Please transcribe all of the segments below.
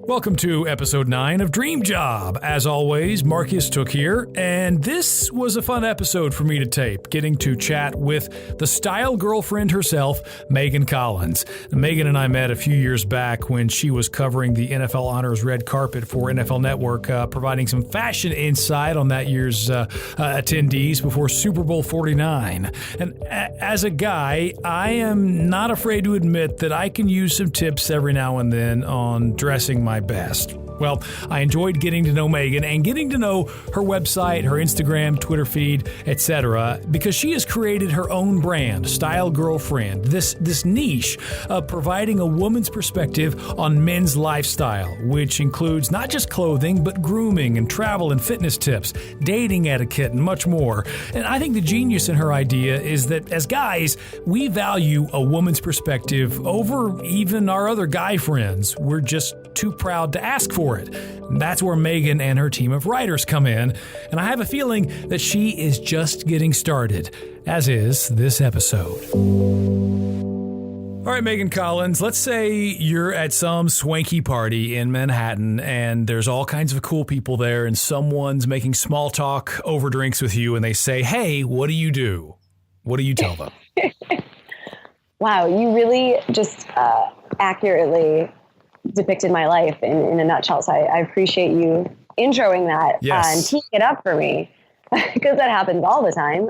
Welcome to episode 9 of Dream Job. As always, Marcus Took here, and this was a fun episode for me to tape, getting to chat with the style girlfriend herself, Megan Collins. Megan and I met a few years back when she was covering the NFL Honors red carpet for NFL Network, providing some fashion insight on that year's attendees before Super Bowl 49. And as a guy, I am not afraid to admit that I can use some tips every now and then on dressing my best. Well, I enjoyed getting to know Megan and getting to know her website, her Instagram, Twitter feed, etc., because she has created her own brand, Style Girlfriend, this niche of providing a woman's perspective on men's lifestyle, which includes not just clothing, but grooming and travel and fitness tips, dating etiquette, and much more. And I think the genius in her idea is that as guys, we value a woman's perspective over even our other guy friends. We're just too proud to ask for it. And that's where Megan and her team of writers come in, and I have a feeling that she is just getting started, as is this episode. All right, Megan Collins, let's say you're at some swanky party in Manhattan and there's all kinds of cool people there and someone's making small talk over drinks with you and they say, "Hey, what do you do?" What do you tell them? Wow, you really just accurately depicted my life in a nutshell. So I appreciate you introing that and teeing it up for me because that happens all the time.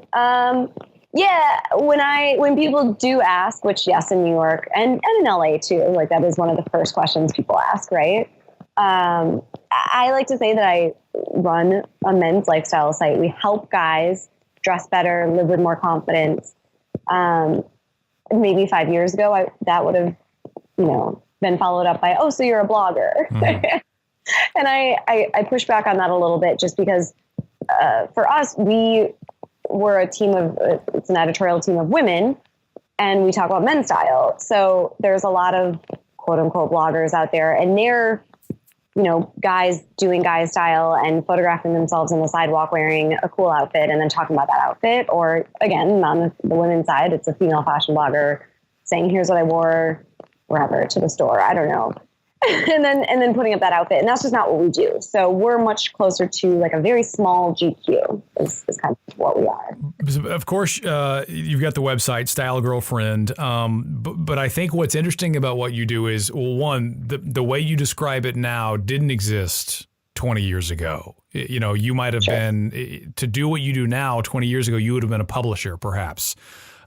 When people do ask, which yes, in New York and in LA too, like that is one of the first questions people ask, right? I like to say that I run a men's lifestyle site. We help guys dress better, live with more confidence. Maybe 5 years ago, that would have, been followed up by, "Oh, so you're a blogger." Mm-hmm. And I push back on that a little bit just because for us, we were it's an editorial team of women and we talk about men's style. So there's a lot of quote unquote bloggers out there and they're, guys doing guy style and photographing themselves on the sidewalk wearing a cool outfit and then talking about that outfit. Or again, on the women's side, it's a female fashion blogger saying, "Here's what I wore wherever to the store." I don't know. and then putting up that outfit. And that's just not what we do. So we're much closer to like a very small GQ is kind of what we are. Of course, you've got the website Style Girlfriend. But I think what's interesting about what you do is, well, one, the way you describe it now didn't exist 20 years ago. You might have been, to do what you do now 20 years ago, you would have been a publisher, perhaps.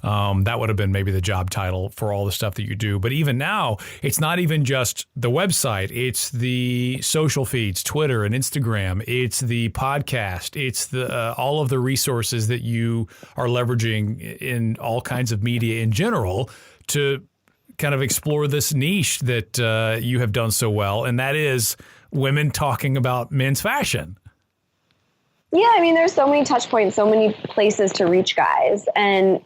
That would have been maybe the job title for all the stuff that you do. But even now, it's not even just the website. It's the social feeds, Twitter and Instagram. It's the podcast. It's the all of the resources that you are leveraging in all kinds of media in general to kind of explore this niche that you have done so well. And that is women talking about men's fashion. Yeah, I mean, there's so many touch points, so many places to reach guys. And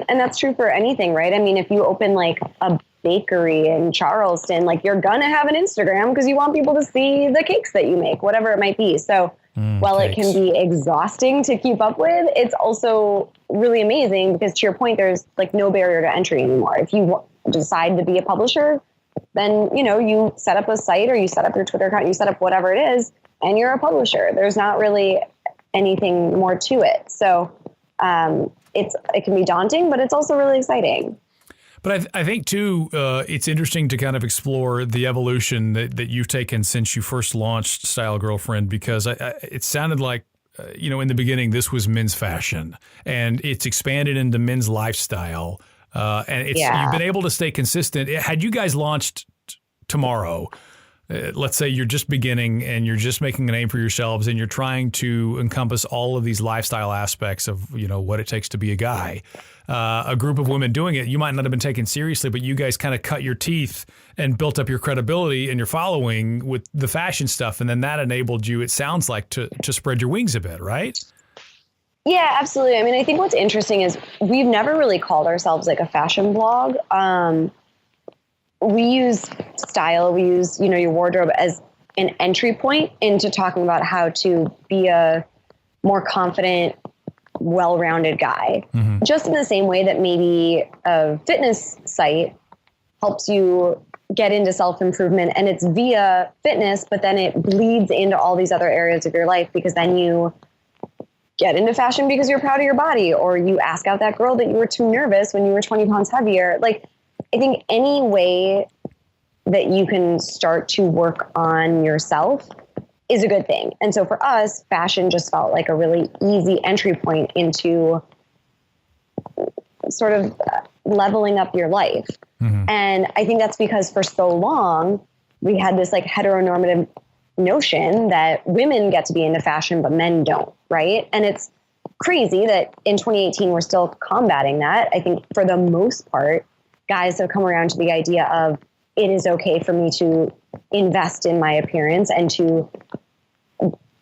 that's true for anything, right? I mean, if you open like a bakery in Charleston, like you're going to have an Instagram because you want people to see the cakes that you make, whatever it might be. So while it can be exhausting to keep up with, it's also really amazing because to your point, there's like no barrier to entry anymore. If you decide to be a publisher, then, you set up a site or you set up your Twitter account, you set up whatever it is, and you're a publisher. There's not really anything more to it. So, it can be daunting, but it's also really exciting. But I think, too, it's interesting to kind of explore the evolution that you've taken since you first launched Style Girlfriend, because it sounded like, in the beginning, this was men's fashion, and it's expanded into men's lifestyle. And you've been able to stay consistent. Had you guys launched tomorrow, let's say you're just beginning and you're just making a name for yourselves and you're trying to encompass all of these lifestyle aspects of, what it takes to be a guy, a group of women doing it, you might not have been taken seriously, but you guys kind of cut your teeth and built up your credibility and your following with the fashion stuff. And then that enabled you, it sounds like, to spread your wings a bit, right? Yeah, absolutely. I mean, I think what's interesting is we've never really called ourselves like a fashion blog. We use style, we use, your wardrobe as an entry point into talking about how to be a more confident, well-rounded guy. Mm-hmm. Just in the same way that maybe a fitness site helps you get into self-improvement, and it's via fitness, but then it bleeds into all these other areas of your life, because then you get into fashion because you're proud of your body, or you ask out that girl that you were too nervous when you were 20 pounds heavier. Like, I think any way that you can start to work on yourself is a good thing. And so for us, fashion just felt like a really easy entry point into sort of leveling up your life. Mm-hmm. And I think that's because for so long we had this like heteronormative notion that women get to be into fashion, but men don't. Right. And it's crazy that in 2018, we're still combating that. I think for the most part, guys have come around to the idea of it is okay for me to invest in my appearance and to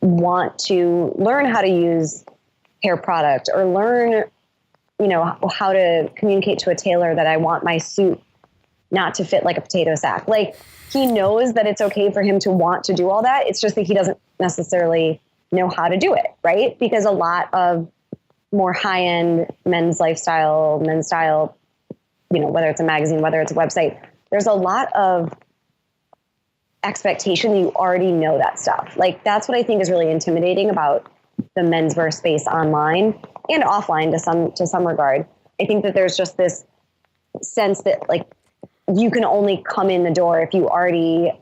want to learn how to use hair product, or learn, you know, how to communicate to a tailor that I want my suit not to fit like a potato sack. Like, he knows that it's okay for him to want to do all that. It's just that he doesn't necessarily know how to do it, right? Because a lot of more high-end men's lifestyle, men's style, you know, whether it's a magazine, whether it's a website, there's a lot of expectation that you already know that stuff. Like, that's what I think is really intimidating about the menswear space online and offline to some regard. I think that there's just this sense that like you can only come in the door if you already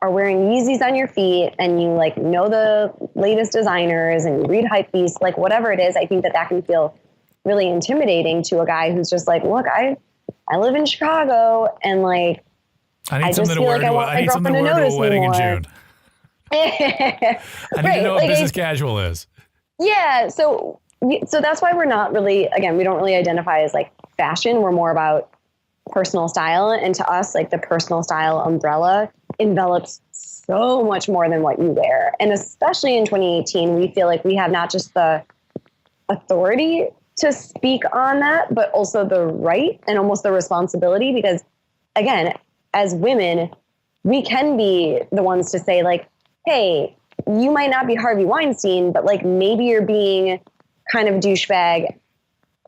are wearing Yeezys on your feet and you like know the latest designers and you read Hypebeast, like whatever it is. I think that that can feel really intimidating to a guy who's just like, look, I live in Chicago, and like I need something to wear to a wedding in June. I need to know what business casual is. Yeah. So that's why we're not really, again, we don't really identify as like fashion. We're more about personal style. And to us, like the personal style umbrella envelops so much more than what you wear. And especially in 2018, we feel like we have not just the authority to speak on that, but also the right and almost the responsibility, because again, as women, we can be the ones to say like, hey, you might not be Harvey Weinstein, but like maybe you're being kind of a douchebag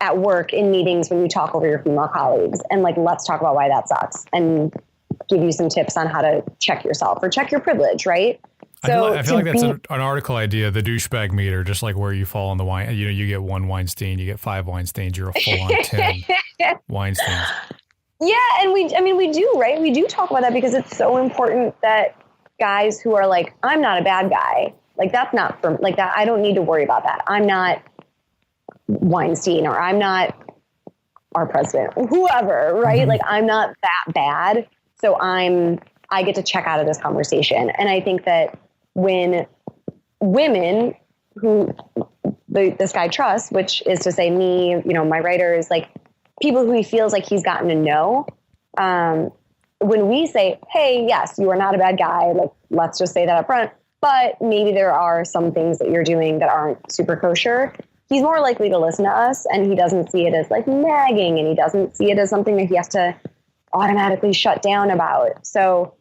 at work in meetings when you talk over your female colleagues, and like, let's talk about why that sucks and give you some tips on how to check yourself or check your privilege. Right. So I feel like that's an article idea, the douchebag meter, just like where you fall on the wine. You know, you get one Weinstein, you get 5 Weinsteins, you're a full on 10 Weinsteins. Yeah. And we do, right? We do talk about that because it's so important that guys who are like, I'm not a bad guy. Like, that's not for like that. I don't need to worry about that. I'm not Weinstein, or I'm not our president, whoever, right? Mm-hmm. Like, I'm not that bad. So I get to check out of this conversation. And I think that when women who this guy trusts, which is to say me, you know, my writers, like people who he feels like he's gotten to know, when we say, hey, yes, you are not a bad guy, like, let's just say that up front, but maybe there are some things that you're doing that aren't super kosher, he's more likely to listen to us, and he doesn't see it as like nagging, and he doesn't see it as something that he has to automatically shut down about. So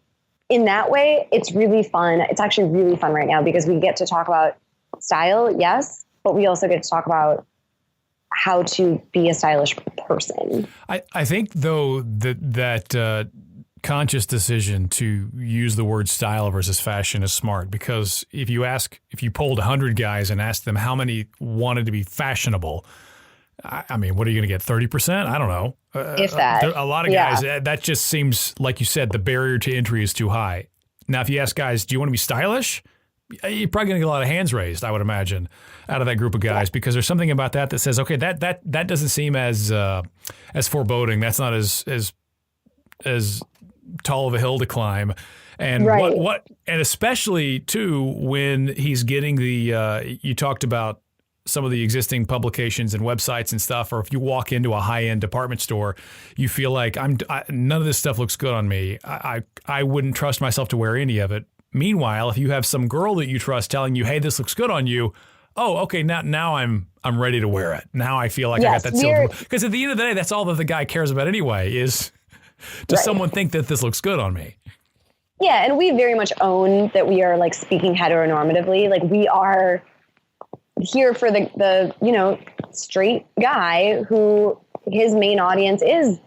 in that way, it's really fun. It's actually really fun right now because we get to talk about style, yes, but we also get to talk about how to be a stylish person. I think, though, that conscious decision to use the word style versus fashion is smart, because if you polled 100 guys and asked them how many wanted to be fashionable, I mean, what are you going to get? 30%? I don't know. If that. A lot of guys, that just seems, like you said, the barrier to entry is too high. Now, if you ask guys, do you want to be stylish? You're probably going to get a lot of hands raised, I would imagine, out of that group of guys, because there's something about that says, okay, that doesn't seem as foreboding. That's not as tall of a hill to climb. And right. And especially too, when he's getting you talked about some of the existing publications and websites and stuff, or if you walk into a high-end department store, you feel like none of this stuff looks good on me. I wouldn't trust myself to wear any of it. Meanwhile, if you have some girl that you trust telling you, hey, this looks good on you, oh, okay, now I'm ready to wear it. Now I feel like I got that silver. Because at the end of the day, that's all that the guy cares about anyway, is does someone think that this looks good on me? Yeah, and we very much own that we are like speaking heteronormatively. Like, we are here for the straight guy who his main audience is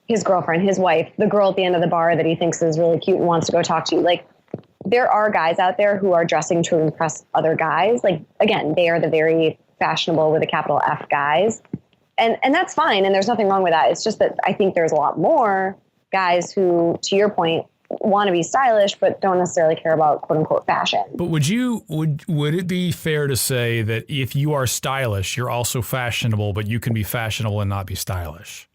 his girlfriend, his wife, the girl at the end of the bar that he thinks is really cute and wants to go talk to you. Like, there are guys out there who are dressing to impress other guys. Like, again, they are the very fashionable with a capital F guys. And that's fine. And there's nothing wrong with that. It's just that I think there's a lot more guys who, to your point, want to be stylish, but don't necessarily care about quote unquote fashion. But would it be fair to say that if you are stylish, you're also fashionable, but you can be fashionable and not be stylish?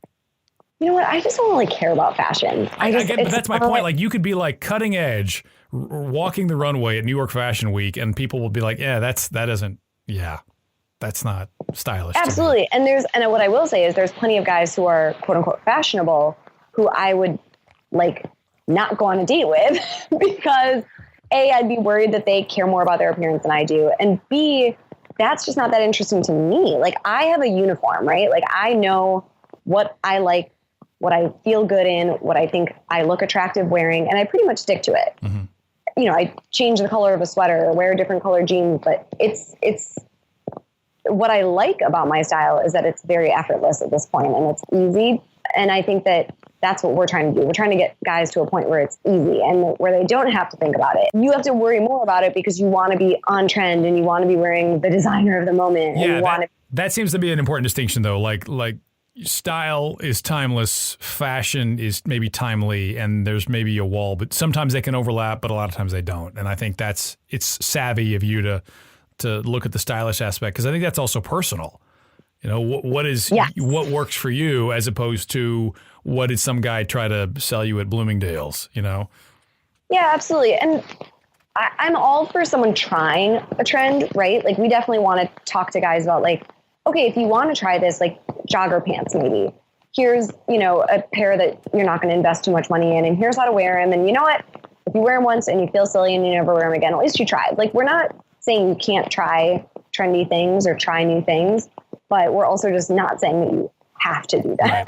You know what? I just don't really care about fashion. I get, but that's my point. Like, you could be like cutting edge, walking the runway at New York Fashion Week, and people will be like, yeah, that's not stylish. Absolutely. And what I will say is there's plenty of guys who are quote unquote fashionable who I would like not go on a date with because A, I'd be worried that they care more about their appearance than I do. And B, that's just not that interesting to me. Like, I have a uniform, right? Like, I know what I like, what I feel good in, what I think I look attractive wearing, and I pretty much stick to it. Mm-hmm. You know, I change the color of a sweater or wear different color jeans, but it's what I like about my style is that it's very effortless at this point and it's easy. And I think that that's what we're trying to do. We're trying to get guys to a point where it's easy and where they don't have to think about it. You have to worry more about it because you want to be on trend and you want to be wearing the designer of the moment. Yeah, and that seems to be an important distinction, though. Like style is timeless, fashion is maybe timely, and there's maybe a wall, but sometimes they can overlap, but a lot of times they don't. And I think it's savvy of you to look at the stylish aspect, because I think that's also personal. You know, what works for you as opposed to what did some guy try to sell you at Bloomingdale's, you know? Yeah, absolutely. And I'm all for someone trying a trend, right? Like, we definitely want to talk to guys about like, okay, if you want to try this, like jogger pants, maybe here's, you know, a pair that you're not going to invest too much money in, and here's how to wear them. And you know what? If you wear them once and you feel silly and you never wear them again, at least you tried. Like, we're not saying you can't try trendy things or try new things, but we're also just not saying that you have to do that. Right.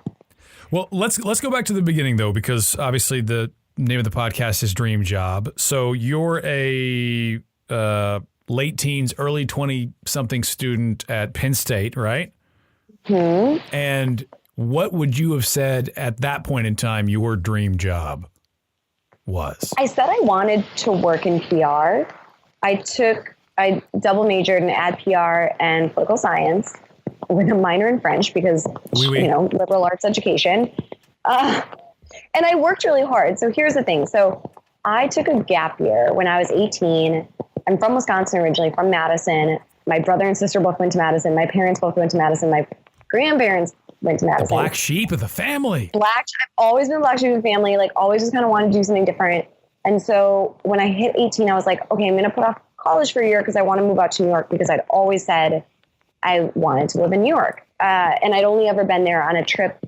Well, let's go back to the beginning, though, because obviously the name of the podcast is Dream Job. So you're a late teens, early 20-something student at Penn State, right? Mm-hmm. And what would you have said at that point in time your dream job was? I said I wanted to work in PR. I double majored in ad PR and political science with a minor in French because, you know, liberal arts education. And I worked really hard. So here's the thing. So I took a gap year when I was 18. I'm from Wisconsin originally, from Madison. My brother and sister both went to Madison. My parents both went to Madison. My grandparents went to Madison. The black sheep of the family. I've always been black sheep of the family, like always just kind of wanted to do something different. And so when I hit 18, I was like, okay, I'm going to put off college for a year because I want to move out to New York, because I'd always said I wanted to live in New York. And I'd only ever been there on a trip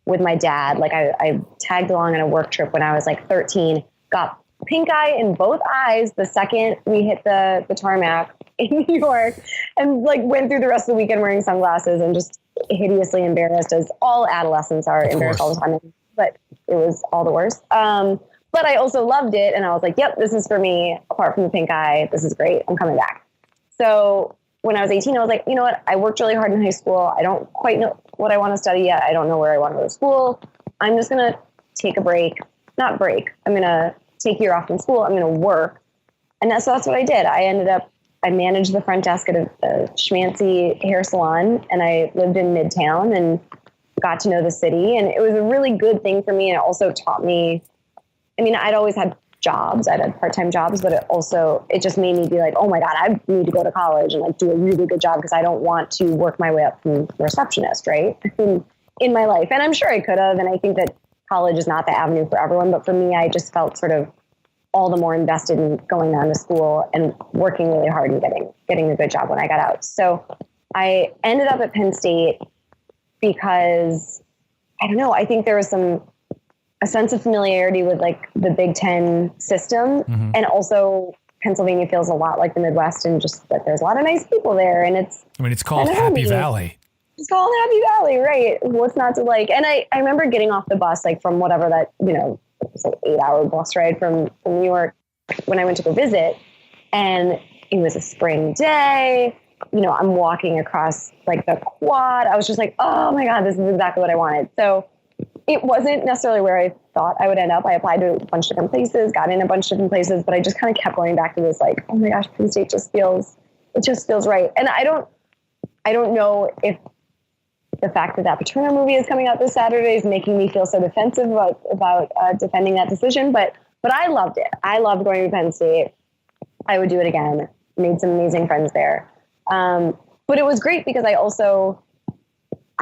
with my dad. Like I tagged along on a work trip when I was like 13, got pink eye in both eyes the second we hit the tarmac in New York, and like went through the rest of the weekend wearing sunglasses and just hideously embarrassed, as all adolescents are embarrassed all the time. But it was all the worst. But I also loved it. And I was like, yep, this is for me. Apart from the pink eye, this is great. I'm coming back. So when I was 18, I was like, you know what? I worked really hard in high school. I don't quite know what I want to study yet. I don't know where I want to go to school. I'm just going to take a break. Not break. I'm going to take a year off from school. I'm going to work. And that's what I did. I managed the front desk at a schmancy hair salon, and I lived in Midtown and got to know the city. And it was a really good thing for me. And it also taught me, I mean, I'd always had jobs. I'd had part-time jobs, but it just made me be like, oh my God, I need to go to college and like do a really good job, because I don't want to work my way up from receptionist, right? in my life. And I'm sure I could have. And I think that college is not the avenue for everyone. But for me, I just felt sort of all the more invested in going on to school and working really hard and getting a good job when I got out. So I ended up at Penn State because, I don't know, I think there was a sense of familiarity with like the Big Ten system. Mm-hmm. And also Pennsylvania feels a lot like the Midwest, and just that there's a lot of nice people there. And it's called Happy Valley. It's called Happy Valley, right? What's not to like? And I remember getting off the bus, like from whatever that, you know, it was like 8-hour bus ride from New York when I went to go visit, and it was a spring day. You know, I'm walking across like the quad. I was just like, oh my God, this is exactly what I wanted. So it wasn't necessarily where I thought I would end up. I applied to a bunch of different places, got in a bunch of different places, but I just kind of kept going back to this like, oh my gosh, Penn State just feels right. And I don't know if the fact that Paterno movie is coming out this Saturday is making me feel so defensive about defending that decision, but I loved it. I loved going to Penn State. I would do it again. Made some amazing friends there. But it was great because I also,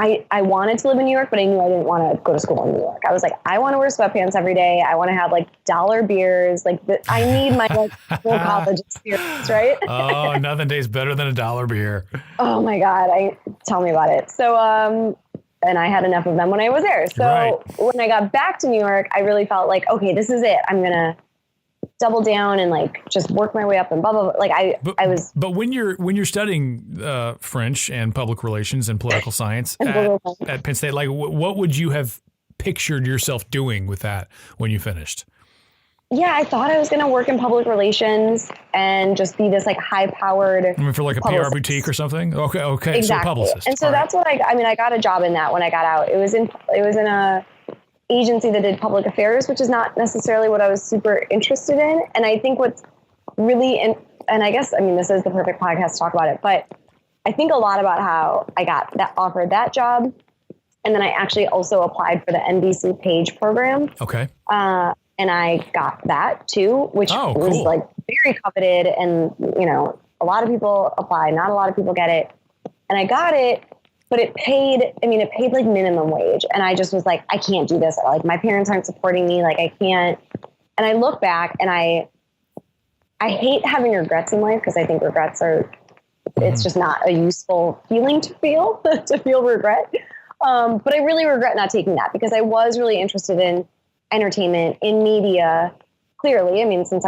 I wanted to live in New York, but I knew I didn't want to go to school in New York. I was like, I want to wear sweatpants every day. I want to have like dollar beers. Like I need my like full college experience, right? Oh, nothing tastes better than a dollar beer. Oh my God. Tell me about it. So, and I had enough of them when I was there. So when I got back to New York, I really felt like, okay, this is it. I'm going to double down and like just work my way up and blah, blah, blah. Like I was. But when you're studying French and public relations and political science at Penn State, like what would you have pictured yourself doing with that when you finished? Yeah, I thought I was going to work in public relations and just be this like high powered. I mean, for like a publicist. PR boutique or something. Okay. Exactly. So publicist. And so that's what I got a job in that when I got out. It was in a agency that did public affairs, which is not necessarily what I was super interested in. And I think what's really, and I guess, I mean, this is the perfect podcast to talk about it, but I think a lot about how I got offered that job. And then I actually also applied for the NBC Page program. Okay. And I got that too, which was like very coveted. And, you know, a lot of people apply, not a lot of people get it. And I got it, but it paid like minimum wage. And I just was like, I can't do this. Like my parents aren't supporting me. Like I can't. And I look back and I hate having regrets in life because I think regrets are, it's just not a useful feeling to feel regret. But I really regret not taking that because I was really interested in entertainment, in media, clearly. I mean, since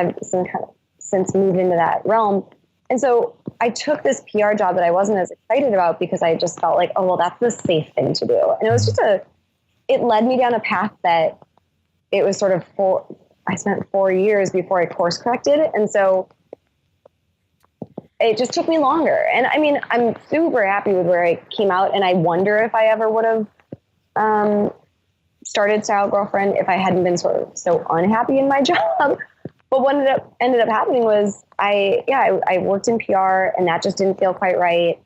moved into that realm. And so I took this PR job that I wasn't as excited about because I just felt like, oh, well, that's the safe thing to do. And it was just it led me down a path that it was sort of I spent 4 years before I course corrected. And so it just took me longer. And I mean, I'm super happy with where I came out. And I wonder if I ever would have started Style Girlfriend if I hadn't been sort of so unhappy in my job. But what ended up happening was I worked in PR and that just didn't feel quite right.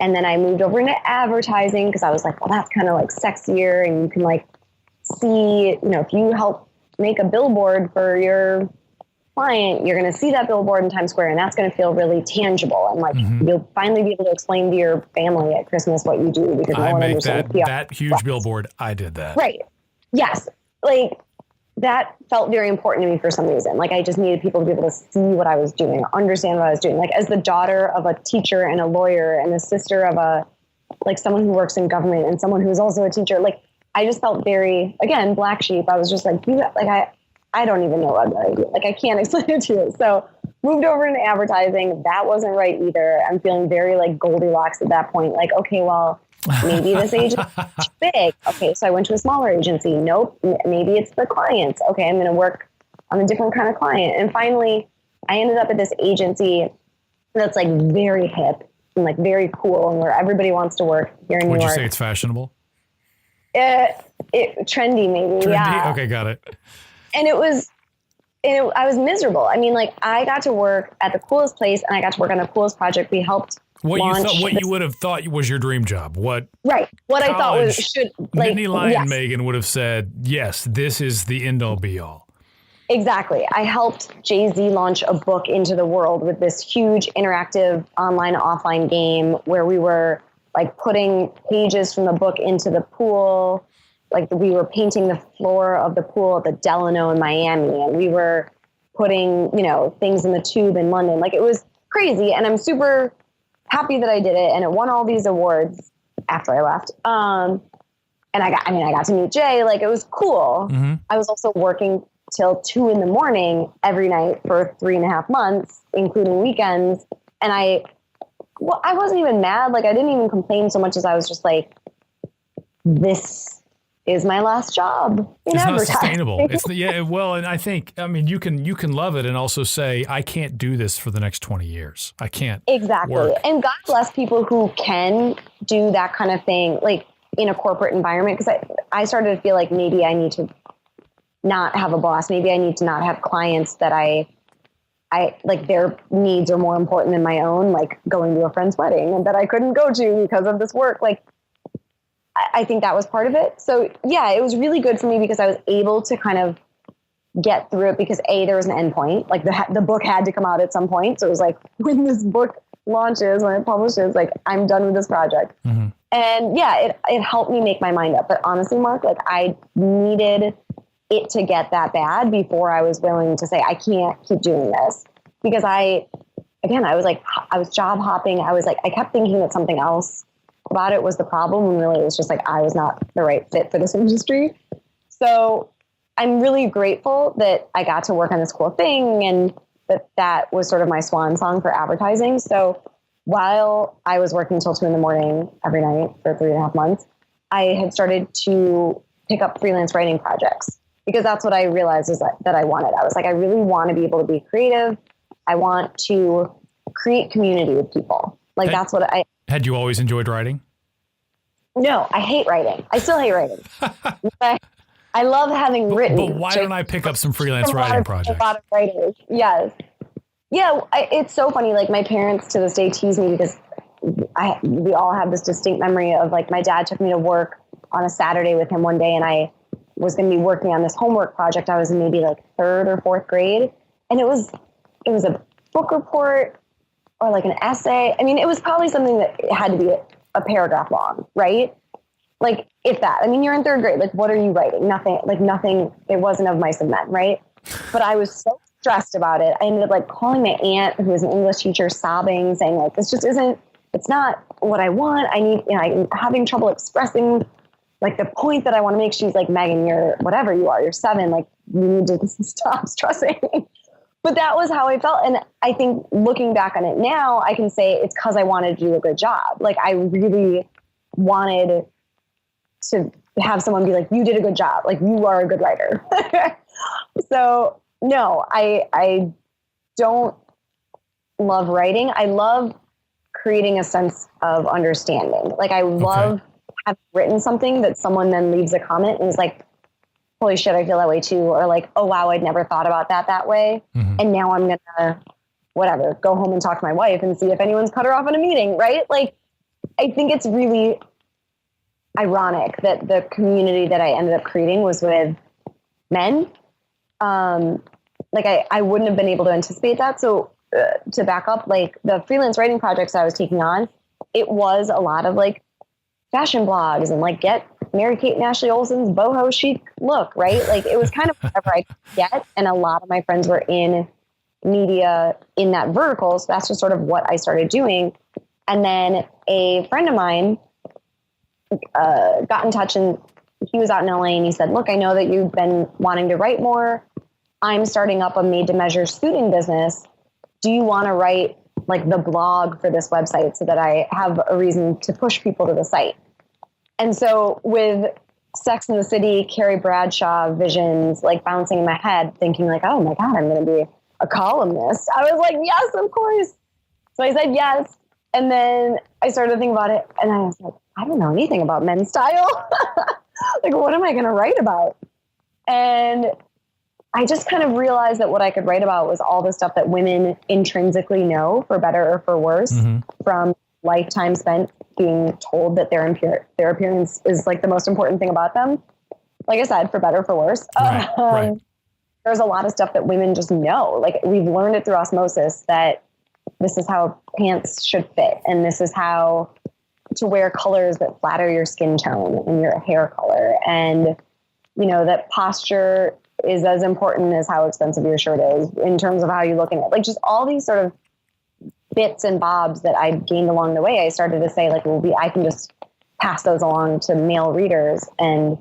And then I moved over into advertising because I was like, well, that's kind of like sexier. And you can like see, you know, if you help make a billboard for your client, you're going to see that billboard in Times Square and that's going to feel really tangible. And like, you'll finally be able to explain to your family at Christmas what you do because no one understands PR. That huge billboard. I did that. Right. Yes. Like that felt very important to me for some reason. Like I just needed people to be able to see what I was doing, understand what I was doing. Like as the daughter of a teacher and a lawyer and the sister of someone who works in government and someone who's also a teacher, like I just felt very, again, black sheep. I was just like, I don't even know what I do. Like I can't explain it to you. So moved over into advertising. That wasn't right either. I'm feeling very like Goldilocks at that point. Like, okay, well, maybe this agency is big. Okay, so I went to a smaller agency. Nope, maybe it's the clients. Okay, I'm going to work on a different kind of client. And finally, I ended up at this agency that's like very hip and like very cool and where everybody wants to work here in New York. Would you say it's fashionable? Trendy, maybe. Trendy? Yeah. Okay, got it. And I was miserable. I mean, like I got to work at the coolest place and I got to work on the coolest project. We helped what you would have thought was your dream job. What I thought was Minnie Lyon Megan would have said, yes, this is the end all be all. Exactly. I helped Jay-Z launch a book into the world with this huge interactive online offline game where we were like putting pages from the book into the pool. Like we were painting the floor of the pool at the Delano in Miami, and we were putting, you know, things in the Tube in London. Like it was crazy. And I'm super happy that I did it. And it won all these awards after I left. And I got to meet Jay. Like it was cool. Mm-hmm. I was also working till 2 a.m. every night for 3.5 months, including weekends. And I wasn't even mad. Like I didn't even complain so much as I was just like, this is my last job in advertising. It's not sustainable. Well, and I think, I mean, you can love it and also say, I can't do this for the next 20 years. I can't. Exactly. Work. And God bless people who can do that kind of thing. Like in a corporate environment, because I started to feel like maybe I need to not have a boss. Maybe I need to not have clients that I like their needs are more important than my own, like going to a friend's wedding and that I couldn't go to because of this work. Like, I think that was part of it. So yeah, it was really good for me because I was able to kind of get through it because there was an end point. Like the book had to come out at some point. So it was like, when this book launches, when it publishes, like I'm done with this project. Mm-hmm. And yeah, it helped me make my mind up. But honestly, Mark, like I needed it to get that bad before I was willing to say, I can't keep doing this, because I was job hopping. I kept thinking that something else about it was the problem, when really it was just like, I was not the right fit for this industry. So I'm really grateful that I got to work on this cool thing, and that was sort of my swan song for advertising. So while I was working till 2 a.m. every night for 3.5 months, I had started to pick up freelance writing projects, because that's what I realized is that I wanted. I was like, I really want to be able to be creative. I want to create community with people. Like that's what Had you always enjoyed writing? No, I hate writing. I still hate writing. I love having written. But why don't I pick up some freelance writing projects? A lot of writers. Yes. Yeah. It's so funny. Like my parents to this day tease me, because we all have this distinct memory of like, my dad took me to work on a Saturday with him one day, and I was going to be working on this homework project. I was in maybe like 3rd or 4th grade. And it was a book report or like an essay. I mean, it was probably something that had to be a paragraph long, right? Like if that, I mean, you're in 3rd grade, like what are you writing? Nothing, it wasn't of mice and men, right? But I was so stressed about it. I ended up like calling my aunt, who was an English teacher, sobbing, saying like, this just it's not what I want. I'm having trouble expressing like the point that I want to make. She's like, Megan, you're whatever you are, you're 7. Like you need to stop stressing. But that was how I felt. And I think looking back on it now, I can say it's because I wanted to do a good job. Like I really wanted to have someone be like, you did a good job. Like you are a good writer. So no, I don't love writing. I love creating a sense of understanding. Like I love having written something that someone then leaves a comment and is like, holy shit, I feel that way too. Or like, oh wow, I'd never thought about that way. Mm-hmm. And now I'm going to go home and talk to my wife and see if anyone's cut her off in a meeting. Right. Like, I think it's really ironic that the community that I ended up creating was with men. Like I wouldn't have been able to anticipate that. So to back up, like the freelance writing projects I was taking on, it was a lot of like fashion blogs and like get Mary-Kate and Ashley Olsen's boho chic look, right? Like it was kind of whatever I could get. And a lot of my friends were in media in that vertical. So that's just sort of what I started doing. And then a friend of mine got in touch, and he was out in LA, and he said, look, I know that you've been wanting to write more. I'm starting up a made to measure suiting business. Do you want to write like the blog for this website so that I have a reason to push people to the site? And so with Sex and the City, Carrie Bradshaw visions like bouncing in my head, thinking like, oh my God, I'm going to be a columnist. I was like, yes, of course. So I said yes. And then I started to think about it, and I was like, I don't know anything about men's style. Like, what am I going to write about? And I just kind of realized that what I could write about was all the stuff that women intrinsically know, for better or for worse, from lifetime spent being told that their appearance is like the most important thing about them. Like I said, for better or for worse. Right. There's a lot of stuff that women just know. Like we've learned it through osmosis that this is how pants should fit, and this is how to wear colors that flatter your skin tone and your hair color. And, you know, that posture is as important as how expensive your shirt is in terms of how you look in it. Like just all these sort of bits and bobs that I gained along the way, I started to say like, well, I can just pass those along to male readers, and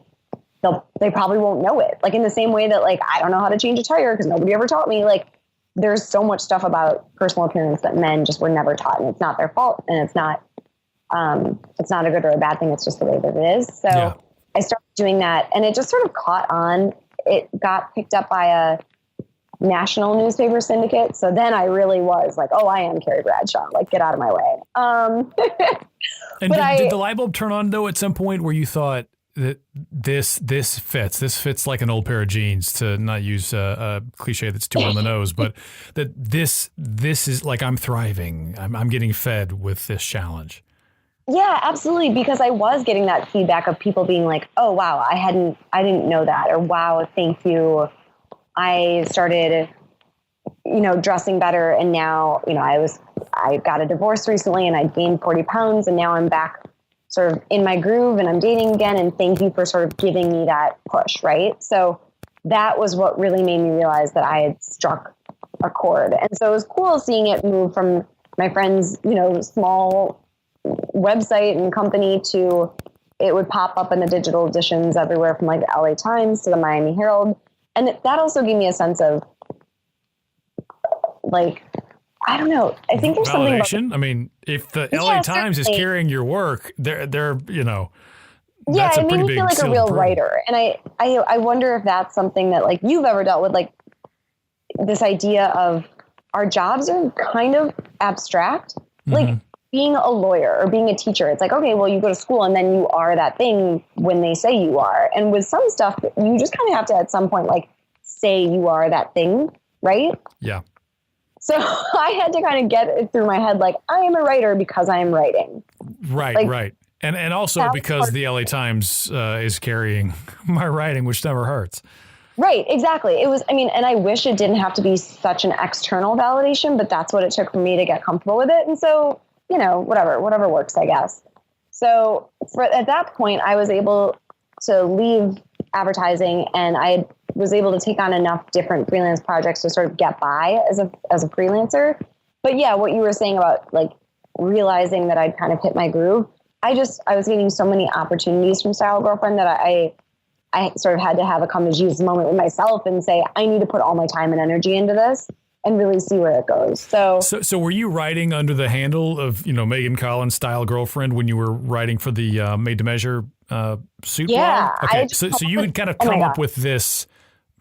they probably won't know it. Like in the same way that like, I don't know how to change a tire because nobody ever taught me. Like there's so much stuff about personal appearance that men just were never taught, and it's not their fault, and it's not a good or a bad thing. It's just the way that it is. So yeah. I started doing that, and it just sort of caught on. It got picked up by national newspaper syndicate. So then I really was like, oh, I am Carrie Bradshaw. Like, get out of my way. And did the light bulb turn on though at some point where you thought that this fits like an old pair of jeans, to not use a cliche that's too on the nose, but that this is like, I'm thriving. I'm getting fed with this challenge. Yeah, absolutely. Because I was getting that feedback of people being like, oh, wow, I didn't know that. Or wow, thank you. I started, dressing better. And now, I got a divorce recently and I gained 40 pounds and now I'm back sort of in my groove and I'm dating again. And thank you for sort of giving me that push. Right. So that was what really made me realize that I had struck a chord. And so it was cool seeing it move from my friend's, small website and company to it would pop up in the digital editions everywhere from like the LA Times to the Miami Herald. And that also gave me a sense of like, I don't know. I think there's validation. Something about, I mean, if the LA Times is carrying your work, they're yeah, that's it made me feel like a real writer. And I wonder if that's something that like you've ever dealt with, like this idea of our jobs are kind of abstract, like being a lawyer or being a teacher. It's like, okay, well, you go to school and then you are that thing when they say you are. And with some stuff, you just kind of have to at some point, like say you are that thing. Right. Yeah. So I had to kind of get it through my head, like I am a writer because I am writing. Right. Like, right. And also because the LA Times is carrying my writing, which never hurts. Right. Exactly. It was, and I wish it didn't have to be such an external validation, but that's what it took for me to get comfortable with it. And so, whatever works, I guess. So at that point, I was able to leave advertising and I was able to take on enough different freelance projects to sort of get by as a freelancer. But yeah, what you were saying about like realizing that I'd kind of hit my groove, I was getting so many opportunities from Style Girlfriend that I sort of had to have a come to Jesus moment with myself and say, I need to put all my time and energy into this and really see where it goes. So were you writing under the handle of, Megan Collins Style Girlfriend when you were writing for the Made to Measure suit blog? Okay. So you had kind of come up with this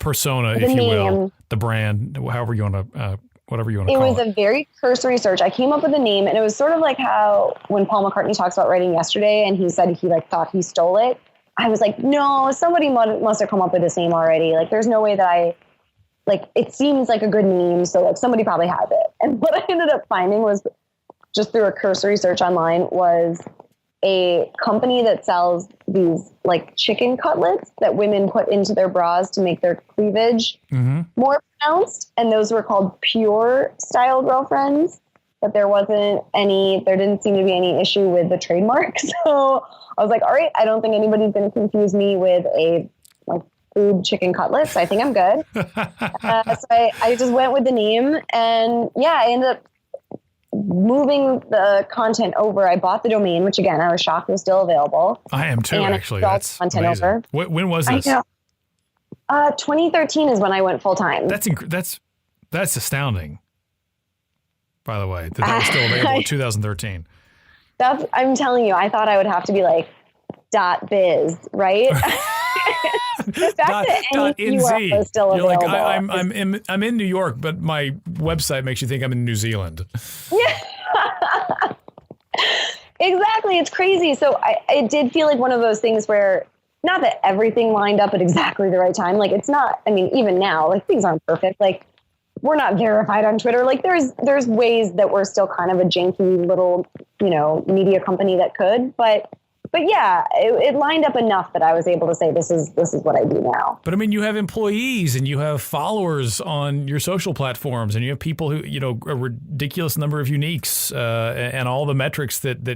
persona, if you will, the brand, however you want to, whatever you want to call it. It was a very cursory search. I came up with a name and it was sort of like how when Paul McCartney talks about writing Yesterday and he said he like thought he stole it. I was like, no, somebody must have come up with this name already. Like, there's no way that it seems like a good name. So like somebody probably has it. And what I ended up finding was just through a cursory search online was a company that sells these like chicken cutlets that women put into their bras to make their cleavage more pronounced. And those were called Pure Style Girlfriends, but there didn't seem to be any issue with the trademark. So I was like, all right, I don't think anybody's going to confuse me with a like food chicken cutlets. I think I'm good. So I just went with the name and yeah, I ended up moving the content over. I bought the domain, which again, I was shocked was still available. I am too, actually. That's content amazing. Over. When was this? 2013 is when I went full time. That's astounding. By the way, that was still available in 2013. I'm telling you, I thought I would have to be like .biz, right? The fact that any URL is still You're available. Like, I'm in New York, but my website makes you think I'm in New Zealand. Yeah. Exactly. It's crazy. So it did feel like one of those things where not that everything lined up at exactly the right time. Like it's not, even now, like things aren't perfect. Like we're not verified on Twitter. Like there's ways that we're still kind of a janky little, media company that could, but yeah, it lined up enough that I was able to say, this is what I do now. But you have employees and you have followers on your social platforms and you have people who, a ridiculous number of uniques and all the metrics that,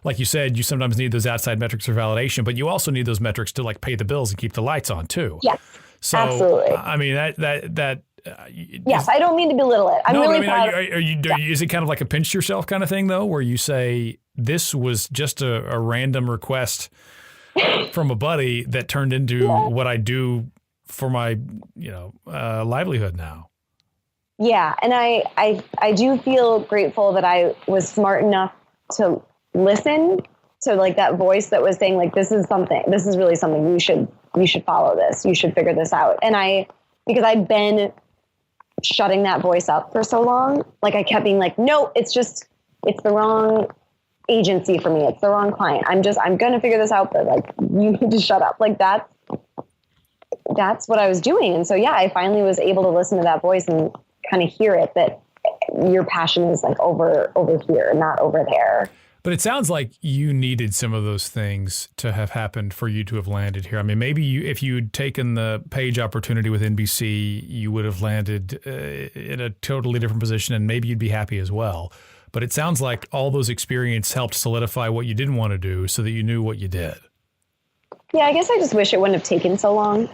like you said, you sometimes need those outside metrics for validation, but you also need those metrics to like pay the bills and keep the lights on too. Yes, so, absolutely. Yes, I don't mean to belittle it. I'm really proud. Is it kind of like a pinch yourself kind of thing though, where you say this was just a random request from a buddy that turned into what I do for my, livelihood now? Yeah, and I do feel grateful that I was smart enough to listen to like that voice that was saying like this is really something you should follow this, you should figure this out, because I'd been shutting that voice up for so long. Like I kept being like, no, it's the wrong agency for me. It's the wrong client. I'm going to figure this out, but like, you need to shut up. Like that's what I was doing. And so, yeah, I finally was able to listen to that voice and kind of hear it, that your passion is like over here, not over there. But it sounds like you needed some of those things to have happened for you to have landed here. I mean, maybe if you'd taken the Page opportunity with NBC, you would have landed in a totally different position, and maybe you'd be happy as well. But it sounds like all those experiences helped solidify what you didn't want to do so that you knew what you did. Yeah, I guess I just wish it wouldn't have taken so long.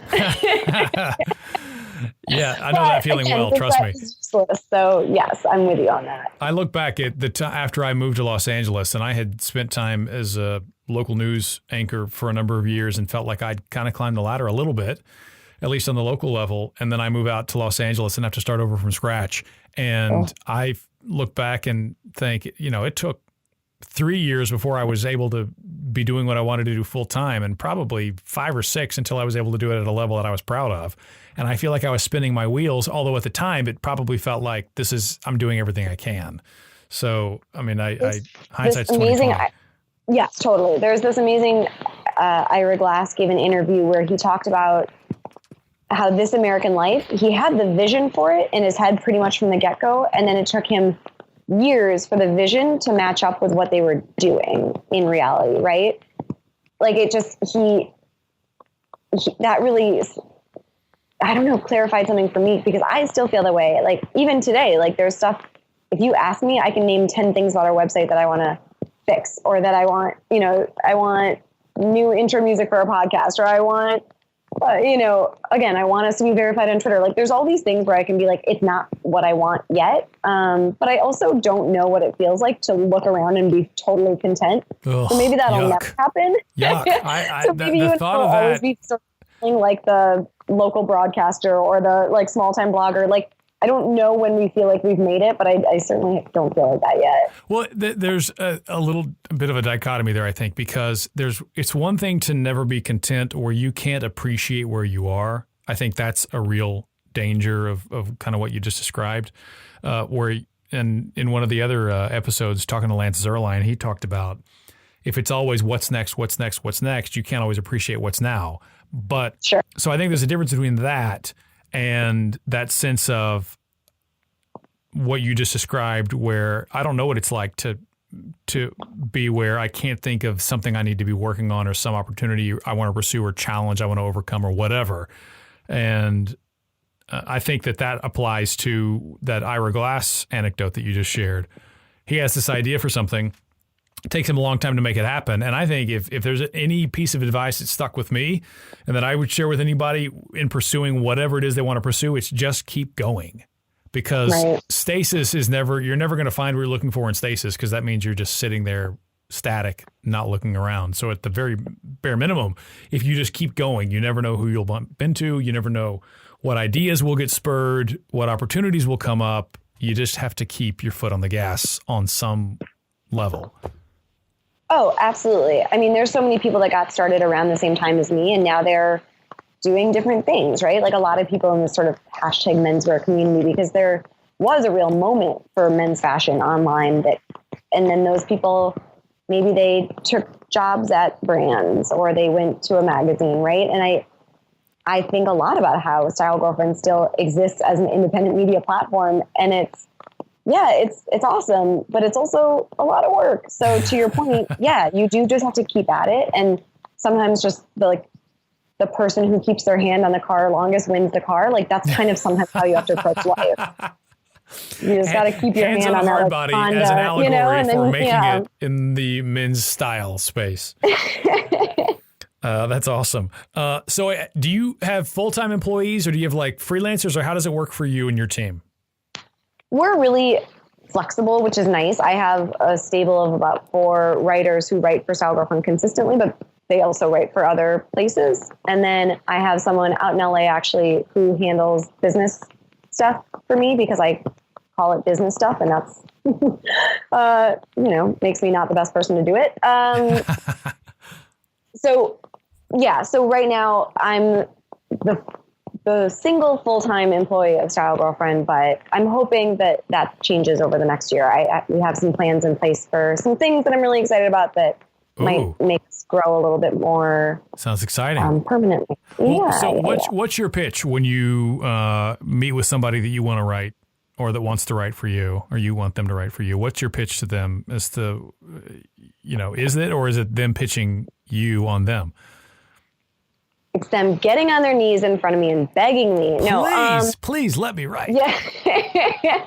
Yeah, I know that feeling well. Trust me. So yes, I'm with you on that. I look back at the time after I moved to Los Angeles, and I had spent time as a local news anchor for a number of years, and felt like I'd kind of climbed the ladder a little bit, at least on the local level. And then I move out to Los Angeles and have to start over from scratch. And I look back and think, it took 3 years before I was able to be doing what I wanted to do full time, and probably 5 or 6 until I was able to do it at a level that I was proud of. And I feel like I was spinning my wheels, although at the time it probably felt like I'm doing everything I can. So, I mean, hindsight's 20/20. Yes, totally. There's this amazing, Ira Glass gave an interview where he talked about how This American Life, he had the vision for it in his head pretty much from the get-go. And then it took him years for the vision to match up with what they were doing in reality, right? Like it just, that really, I don't know, clarified something for me, because I still feel that way. Like even today, like there's stuff, if you ask me, I can name 10 things about our website that I want to fix, or that I want, I want new intro music for a podcast, or I want, again, I want us to be verified on Twitter. Like there's all these things where I can be like, it's not what I want yet. But I also don't know what it feels like to look around and be totally content. Ugh, so maybe that'll yuck. never happen. Yuck. So maybe you will always be feeling like the local broadcaster or the like small time blogger. Like I don't know when we feel like we've made it, but I certainly don't feel like that yet. Well, there's a little bit of a dichotomy there, I think, because it's one thing to never be content where you can't appreciate where you are. I think that's a real danger of kind of what you just described, where in one of the other episodes talking to Lance Zerline, he talked about if it's always what's next, you can't always appreciate what's now. But sure. So I think there's a difference between that and that sense of what you just described, where I don't know what it's like to be where I can't think of something I need to be working on, or some opportunity I want to pursue, or challenge I want to overcome, or whatever. And I think that applies to that Ira Glass anecdote that you just shared. He has this idea for something. It takes him a long time to make it happen. And I think if there's any piece of advice that stuck with me and that I would share with anybody in pursuing whatever it is they want to pursue, it's just keep going. Because stasis is you're never going to find what you're looking for in stasis, because that means you're just sitting there static, not looking around. So at the very bare minimum, if you just keep going, you never know who you'll bump into. You never know what ideas will get spurred, what opportunities will come up. You just have to keep your foot on the gas on some level. Oh, absolutely. I mean, there's so many people that got started around the same time as me, and now they're doing different things, right? Like a lot of people in this sort of hashtag menswear community, because there was a real moment for men's fashion online and then those people, maybe they took jobs at brands or they went to a magazine, right? And I think a lot about how Style Girlfriend still exists as an independent media platform, and it's awesome, but it's also a lot of work. So to your point, yeah, you do just have to keep at it. And sometimes just the person who keeps their hand on the car longest wins the car. Like that's kind of sometimes how you have to approach life. You just got to keep your hand on hard that body Honda, as an allegory for making yeah. it in the men's style space. That's awesome. So do you have full-time employees, or do you have like freelancers, or how does it work for you and your team? We're really flexible, which is nice. I have a stable of about 4 writers who write for Style Girlfriend consistently, but they also write for other places. And then I have someone out in LA actually who handles business stuff for me, because I call it business stuff, and that's, makes me not the best person to do it. So right now I'm the the single full-time employee of Style Girlfriend, but I'm hoping that that changes over the next year. We have some plans in place for some things that I'm really excited about that might make us grow a little bit more. Sounds exciting. Permanently. Well, so what's your pitch when you meet with somebody that you want to write or that wants to write for you, or you want them to write for you? What's your pitch to them as to, is it them pitching you on them? It's them getting on their knees in front of me and begging me. Please let me write. Yeah.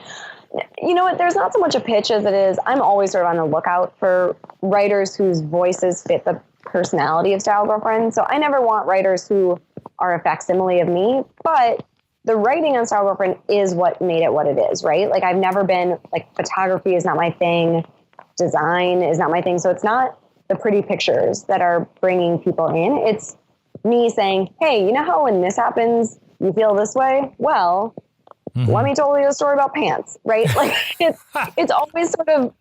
You know what? There's not so much a pitch as it is. I'm always sort of on the lookout for writers whose voices fit the personality of Style Girlfriend. So I never want writers who are a facsimile of me, but the writing on Style Girlfriend is what made it what it is, right? Like I've never been, like, photography is not my thing. Design is not my thing. So it's not the pretty pictures that are bringing people in. It's me saying, hey, you know how when this happens, you feel this way? Well, let me tell you a story about pants, right? Like it's always sort of,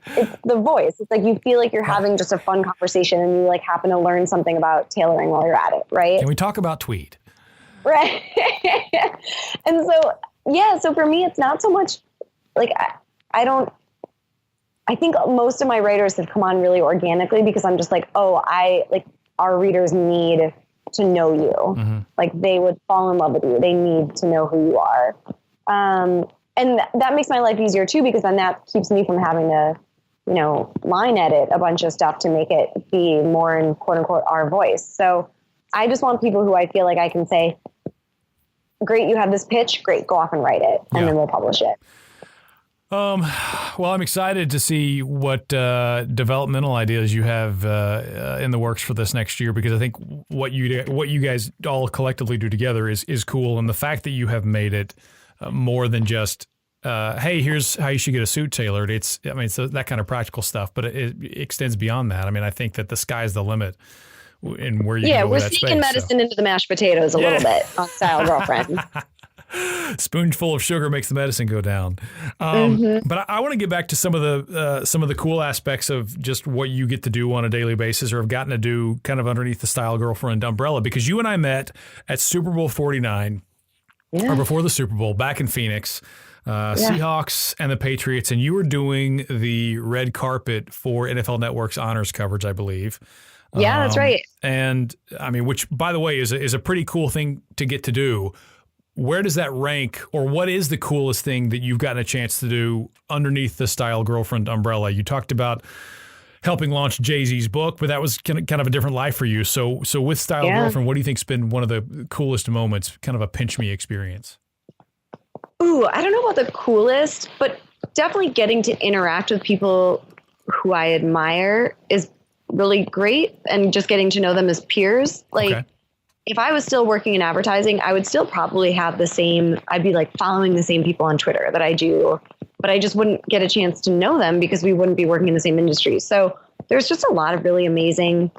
it's the voice. It's like you feel like you're having just a fun conversation and you like happen to learn something about tailoring while you're at it, right? Can we talk about tweed? Right. And so, yeah, so for me, it's not so much like, I think most of my writers have come on really organically because I'm just like, our readers need to know you. Mm-hmm. Like they would fall in love with you. They need to know who you are. And that makes my life easier too, because then that keeps me from having to, line edit a bunch of stuff to make it be more in quote unquote our voice. So I just want people who I feel like I can say, great, you have this pitch, great, go off and write it. And then we'll publish it. Well, I'm excited to see what developmental ideas you have in the works for this next year, because I think what you guys all collectively do together is cool, and the fact that you have made it more than just hey, here's how you should get a suit tailored. It's that kind of practical stuff, but it extends beyond that. I mean, I think that the sky's the limit in where you go with that space. Yeah, we're sneaking medicine into the mashed potatoes a little bit on Style Girlfriend. Spoonful of sugar makes the medicine go down. But I want to get back to some of the cool aspects of just what you get to do on a daily basis, or have gotten to do kind of underneath the Style Girlfriend umbrella, because you and I met at Super Bowl 49 or before the Super Bowl back in Phoenix, Seahawks and the Patriots, and you were doing the red carpet for NFL Network's honors coverage, I believe. Yeah, that's right. And I mean, which, by the way, is a pretty cool thing to get to do. Where does that rank, or what is the coolest thing that you've gotten a chance to do underneath the Style Girlfriend umbrella? You talked about helping launch Jay-Z's book, but that was kind of a different life for you. So with Style Girlfriend, what do you think's been one of the coolest moments, kind of a pinch me experience? Ooh, I don't know about the coolest, but definitely getting to interact with people who I admire is really great, and just getting to know them as peers. Like, if I was still working in advertising, I would still probably have I'd be like following the same people on Twitter that I do, but I just wouldn't get a chance to know them because we wouldn't be working in the same industry. So there's just a lot of really amazing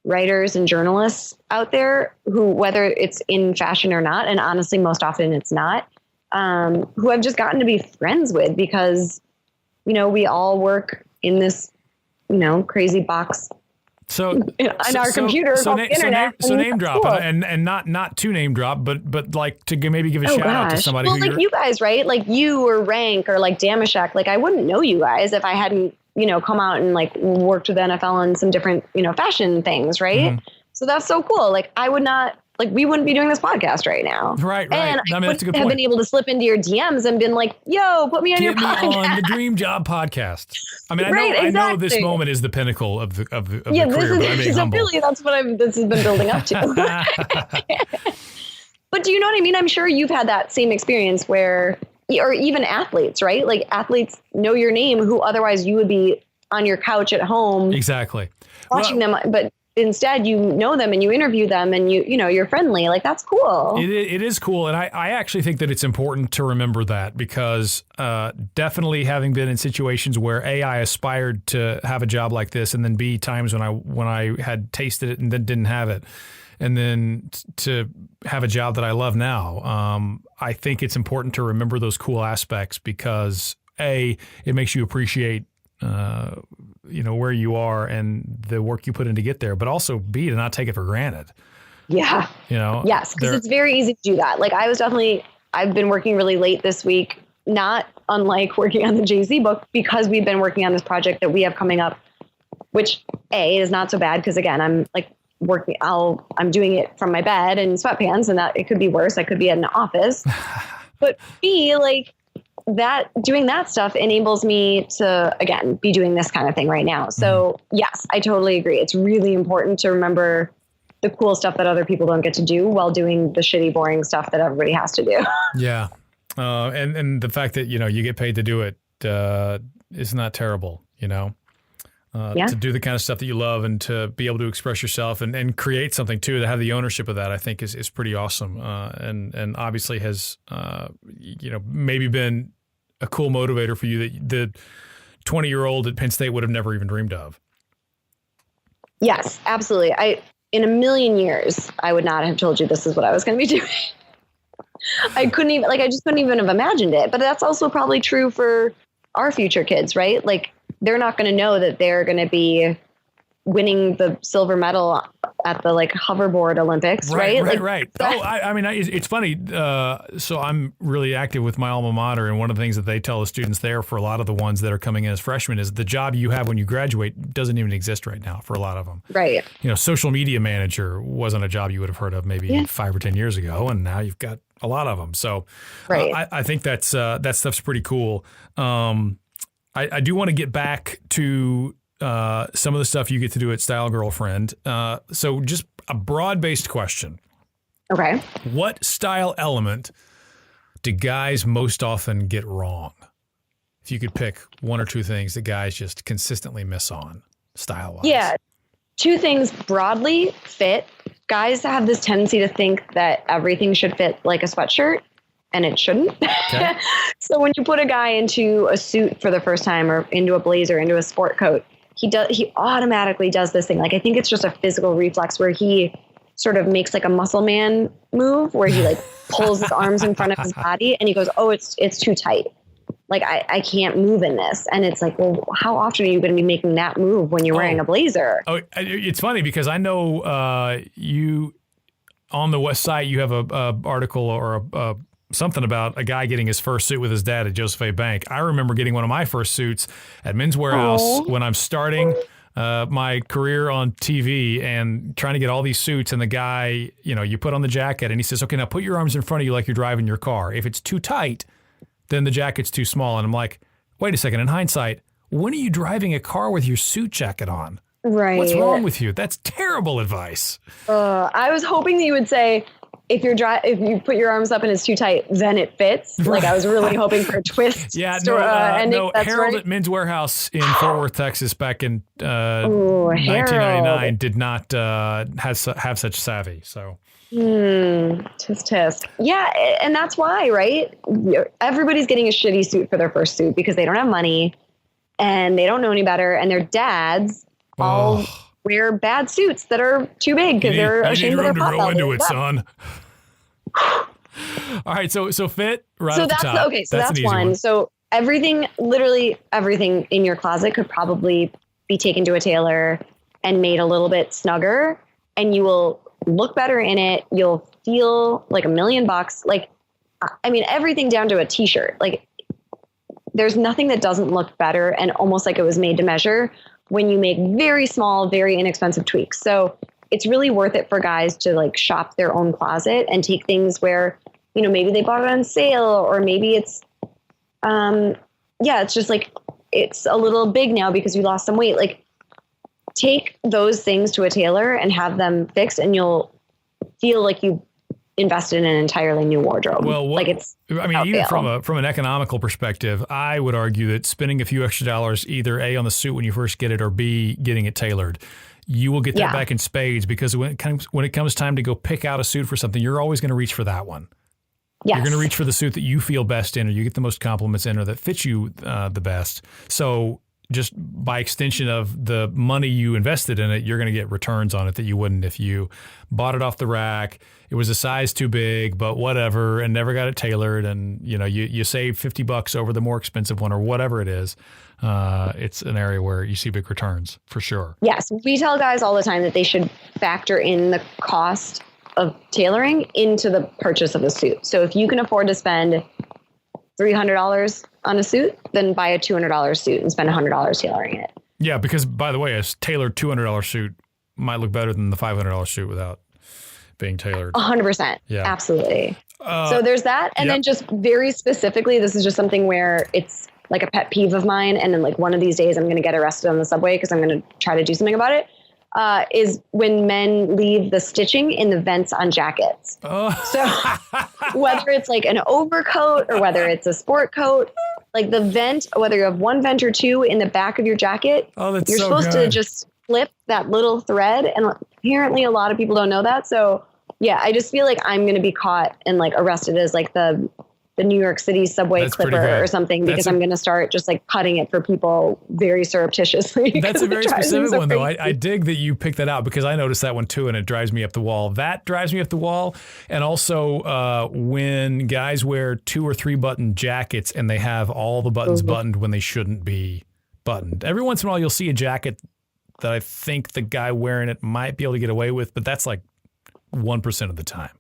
writers and journalists out there who, whether it's in fashion or not, and honestly, most often it's not, who I've just gotten to be friends with because, we all work in this, crazy box. So on our computer, internet. So name drop, cool. and not to name drop, but like to maybe give a shout out to somebody. Well, like you guys, right? Like you or Rank or like Damashek. Like I wouldn't know you guys if I hadn't, come out and like worked with NFL on some different, fashion things, right? Mm-hmm. So that's so cool. Like I would not. Like we wouldn't be doing this podcast right now. Right. And I mean, that's a good have point. Been able to slip into your DMs and been like, yo, put me on your podcast. Get me on the Dream Job podcast. I mean, I know this moment is the pinnacle of the career, but I'm being humble. Really, that's what this has been building up to. But do you know what I mean? I'm sure you've had that same experience where, or even athletes, right? Like athletes know your name who otherwise you would be on your couch at home. Exactly. Watching them, but instead you know them and you interview them and you're friendly. Like that's cool. It is cool. And I actually think that it's important to remember that because definitely having been in situations where A, I aspired to have a job like this, and then B, times when I had tasted it and then didn't have it, and then to have a job that I love now. I think it's important to remember those cool aspects because A, it makes you appreciate where you are and the work you put in to get there, but also B, to not take it for granted. Yeah. You know? Yes, because it's very easy to do that. Like I've been working really late this week, not unlike working on the Jay-Z book, because we've been working on this project that we have coming up, which is not so bad because again, I'm like I'm doing it from my bed in sweatpants, and that it could be worse. I could be in an office, but B, like that, doing that stuff enables me to, again, be doing this kind of thing right now. So yes, I totally agree. It's really important to remember the cool stuff that other people don't get to do while doing the shitty, boring stuff that everybody has to do. Yeah. And the fact that, you get paid to do it is not terrible, to do the kind of stuff that you love and to be able to express yourself and create something too, to have the ownership of that, I think is pretty awesome. And obviously has, maybe been a cool motivator for you that the 20-year-old at Penn State would have never even dreamed of. Yes, absolutely. In a million years, I would not have told you this is what I was going to be doing. I just couldn't even have imagined it. But that's also probably true for our future kids, right? Like, they're not going to know that they're going to be winning the silver medal at the hoverboard Olympics, right? Right. Oh, I mean, it's funny. So I'm really active with my alma mater, and one of the things that they tell the students there, for a lot of the ones that are coming in as freshmen, is the job you have when you graduate doesn't even exist right now for a lot of them. Right. Social media manager wasn't a job you would have heard of maybe 5 or 10 years ago, and now you've got a lot of them. So right. I think that stuff's pretty cool. I do want to get back to some of the stuff you get to do at Style Girlfriend. So just a broad-based question. Okay. What style element do guys most often get wrong? If you could pick one or two things that guys just consistently miss on style-wise. Yeah. Two things broadly: fit. Guys have this tendency to think that everything should fit like a sweatshirt, and it shouldn't. Okay. So when you put a guy into a suit for the first time, or into a blazer, into a sport coat, he automatically does this thing. Like, I think it's just a physical reflex where he sort of makes like a muscle man move where he pulls his arms in front of his body and he goes, oh, it's too tight. Like, I can't move in this. And it's like, well, how often are you going to be making that move when you're wearing a blazer? Oh, it's funny because I know you on the West Side, you have a article or a something about a guy getting his first suit with his dad at Joseph A. Bank. I remember getting one of my first suits at Men's Wearhouse when I'm starting my career on TV and trying to get all these suits. And the guy, you put on the jacket and he says, okay, now put your arms in front of you like you're driving your car. If it's too tight, then the jacket's too small. And I'm like, wait a second. In hindsight, when are you driving a car with your suit jacket on? Right. What's wrong with you? That's terrible advice. I was hoping that you would say, if you put your arms up and it's too tight, then it fits. Like, I was really hoping for a twist. Yeah, no. Harold at Men's Wearhouse in Fort Worth, Texas, back in 1999, did not have such savvy. So, tisk. Yeah, and that's why, right? Everybody's getting a shitty suit for their first suit because they don't have money and they don't know any better, and their dads all wear bad suits that are too big because they're ashamed of their pot belly. You need room to grow into it, son. All right, so fit right at the top. Okay, so that's one. So literally everything in your closet could probably be taken to a tailor and made a little bit snugger, and you will look better in it. You'll feel like $1 million. Like, I mean, everything down to a t-shirt. Like, there's nothing that doesn't look better and almost like it was made to measure when you make very small, very inexpensive tweaks. So it's really worth it for guys to shop their own closet and take things where, maybe they bought it on sale, or maybe it's, it's just it's a little big now because you lost some weight. Like, take those things to a tailor and have them fixed, and you'll feel like you invested in an entirely new wardrobe. Well, even from an economical perspective, I would argue that spending a few extra dollars, either A, on the suit when you first get it, or B, getting it tailored, you will get that back in spades, because when it comes time to go pick out a suit for something, you're always going to reach for that one. Yes. You're going to reach for the suit that you feel best in, or you get the most compliments in, or that fits you the best. So just by extension of the money you invested in it, you're going to get returns on it that you wouldn't if you bought it off the rack. It was a size too big, but whatever, and never got it tailored. And, you save $50 over the more expensive one, or whatever it is. It's an area where you see big returns for sure. Yes. We tell guys all the time that they should factor in the cost of tailoring into the purchase of a suit. So if you can afford to spend $300 on a suit, then buy a $200 suit and spend $100 tailoring it. Yeah, because by the way, a tailored $200 suit might look better than the $500 suit without being tailored. 100%. Yeah, absolutely. So there's that. And then just very specifically, this is just something where it's like a pet peeve of mine. And then like one of these days I'm going to get arrested on the subway because I'm going to try to do something about it. Is when men leave the stitching in the vents on jackets. Oh. So whether it's like an overcoat or whether it's a sport coat, like the vent, whether you have one vent or two in the back of your jacket, you're supposed to just flip that little thread. And apparently a lot of people don't know that. So yeah, I just feel like I'm going to be caught and like arrested as like the New York City subway clipper or something because I'm going to start just like cutting it for people very surreptitiously. That's a very specific one though. I dig that you picked that out because I noticed that one too and it drives me up the wall. That drives me up the wall. And also when guys wear 2 or 3 button jackets and they have all the buttons buttoned when they shouldn't be buttoned. Every once in a while you'll see a jacket that I think the guy wearing it might be able to get away with, but that's like 1% of the time.